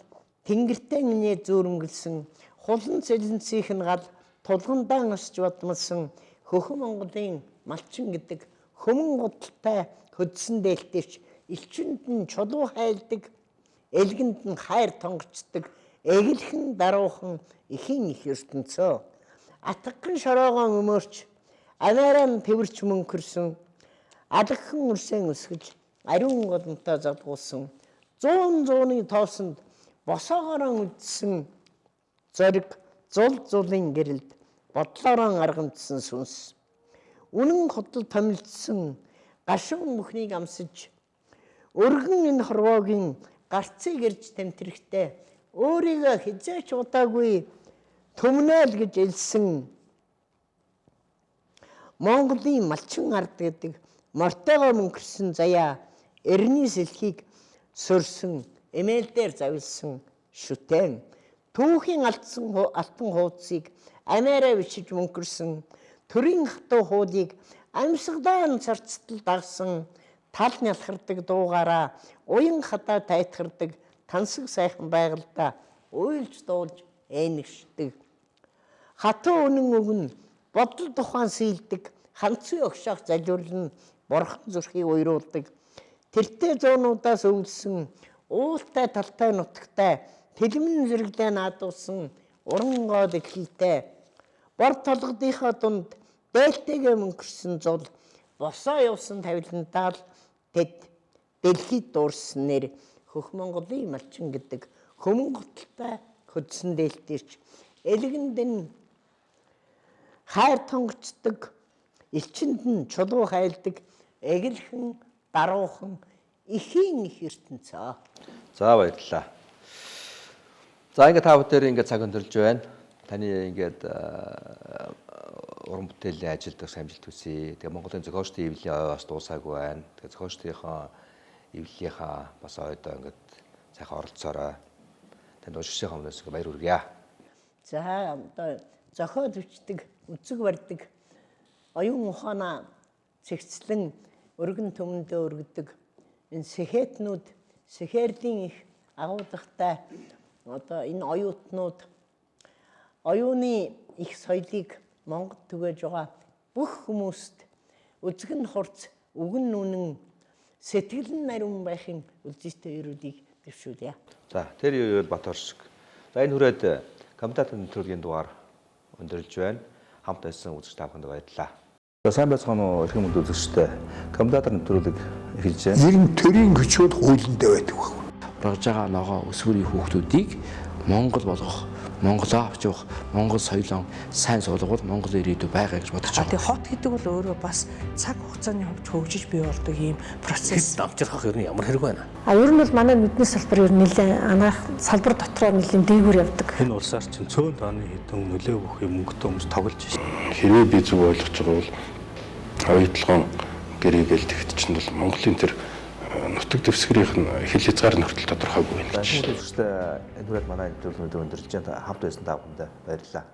тэнгэртэй нэ зөөрмгөлсөн хулан цэлэнцийнх нь гал тулгандаан осч бодмолсон хөхөн Монголын малчин гэдэг хөмөн гудалтай хөдсөн дээлтэйч элчинд нь чулуу хайлдаг, элгэнд нь хайр тонгочдог, эглхэн даруухан ихийн их ертөнцөө. Атгхан шороогоон өмөрч, анааран тэрвэрч мөнхөрсөн, алгхан үрсэн өсгөж, ариун голонтой задгуулсан, зууны тоосонд босоогоороо үдсэн зориг зулын гэрэлд бодлоороо аргамдсан сүнс. Үнэн хотод томилдсон гашуун бүхнийг амсаж, өргөн энэ хорвоогийн гарцыг ирж тэмтэрхтэй өөрийгөө хизээч удаагүй төмнөөл гэж элсэн Монголын малчин ард гэдэг мортойгоо мөнгөрсөн заяа эртний сэлхийг сөрсөн эмээлдээр завилсан шүтэн түүхийн алтан хуудсыг амиараа бичиж мөнгөрсөн төрийн хатуу хуулийг амьсгалаа царцтал дагсан тал нялхардаг дуугаараа уян хадаа тайтгардаг тансаг сайхан байгальдаа уйлж дуулж ээнэгшдэг хатуу үнэн өгнө бодол тухайн сийлдэг ханцгүй огшоох залиурлан борхон зүрхийг уйруулдаг тэртээ зуунуудаас өвлсөн уултай талтай нутагтай тэлмэн зэрэглээ наадуулсан уран гоо дэлхийтэй бор толгодынхоо дунд дээлтэйгээ мөнгөрсөн зул босоо явсан тавиландаа л тэд дэлхийд дуурсан нэр хөх Монголын малчин гэдэг хөмөн готалтай хөдсөн дээлтэрч элгэнд нь хайр тонгочдог элчинд нь чулуу хайлдаг эгэлхэн даруухан ихийн их ертөнцөө. За баярлалаа. За ингээд та бүхэн ингээд цаг өндөрлж байна. Таны ингээд уран бүтээлийн ажилд амжилт хүсье. Тэгээ Монголын зохиолчдын эвлэлийн ой бас дуусаагүй байна. Тэгээ зохиолчдынхаа эвлэлийнхаа бас ойдоо ингээд сайхан оролцоорой. Танд уушгийнхаа өмнөөс баяр хүргье. За одоо зохиол бичдэг, үзэг барьдаг, оюун ухаанаа цэгцлэн өргөн төмөндөө өргөдөг энэ сэхэтнүүд сэхэрлийн их агуулгатай одоо энэ оюутнууд оюуны их соёлыг Монгол түгээж байгаа бүх хүмүүст үзэгн хурц үгэн нүнэн сэтгэлэн нариун байхын үлзийтэй өрөөлийг дэвшүүлье. За тэр юу Батор шиг. За энэ хүрээд комментаторын нэвтрүүлгийн дугаар өндөрлж байна. Хамт байсан үзэгч та бүхэнд баярлалаа. За сайн байцгаана уу эрхэм үнд үзэгчтэй. Комментатор нэвтрүүлэг эхэлж байна. Ер нь төрийн хүчүүд хуулиндаа байдаг баг. Ургаж байгаа ногоо өсвөрийн хүүхдүүдийг Монгол болгох, Монголоо авч явах, Монгол соёлоо сайн суулгавал Монгол ирээдүй байгаа гэж бодож байгаа. Тэгээ хот гэдэг бол өөрөө бас цаг хугацааны хувьд хөгжиж бий болдог ийм процесс. Давчрах ер нь ямар хэрэг байна? Ер нь бол манай мэдний салбар ер нь нэлээд анаах салбар дотроо нэлээд дээгүүр явдаг. Энэ улсаар чинь цөөн тооны хэдэн нөлөө бүхий мөнгөтэй хүмүүс тоглож байна. Хэрвээ би зөв ойлгож байгаа бол оюутлогын гэрээгээл тэгт чинь бол Монголын тэр нутаг дэвсгэрийнх нь хил хязгаар нөхцөл тодорхойгүй байна. За хүмүүст энэ хүрээд манай нэвтрүүлэг өндөрлж байна. Хамт байсан та бүхэнд баярлалаа.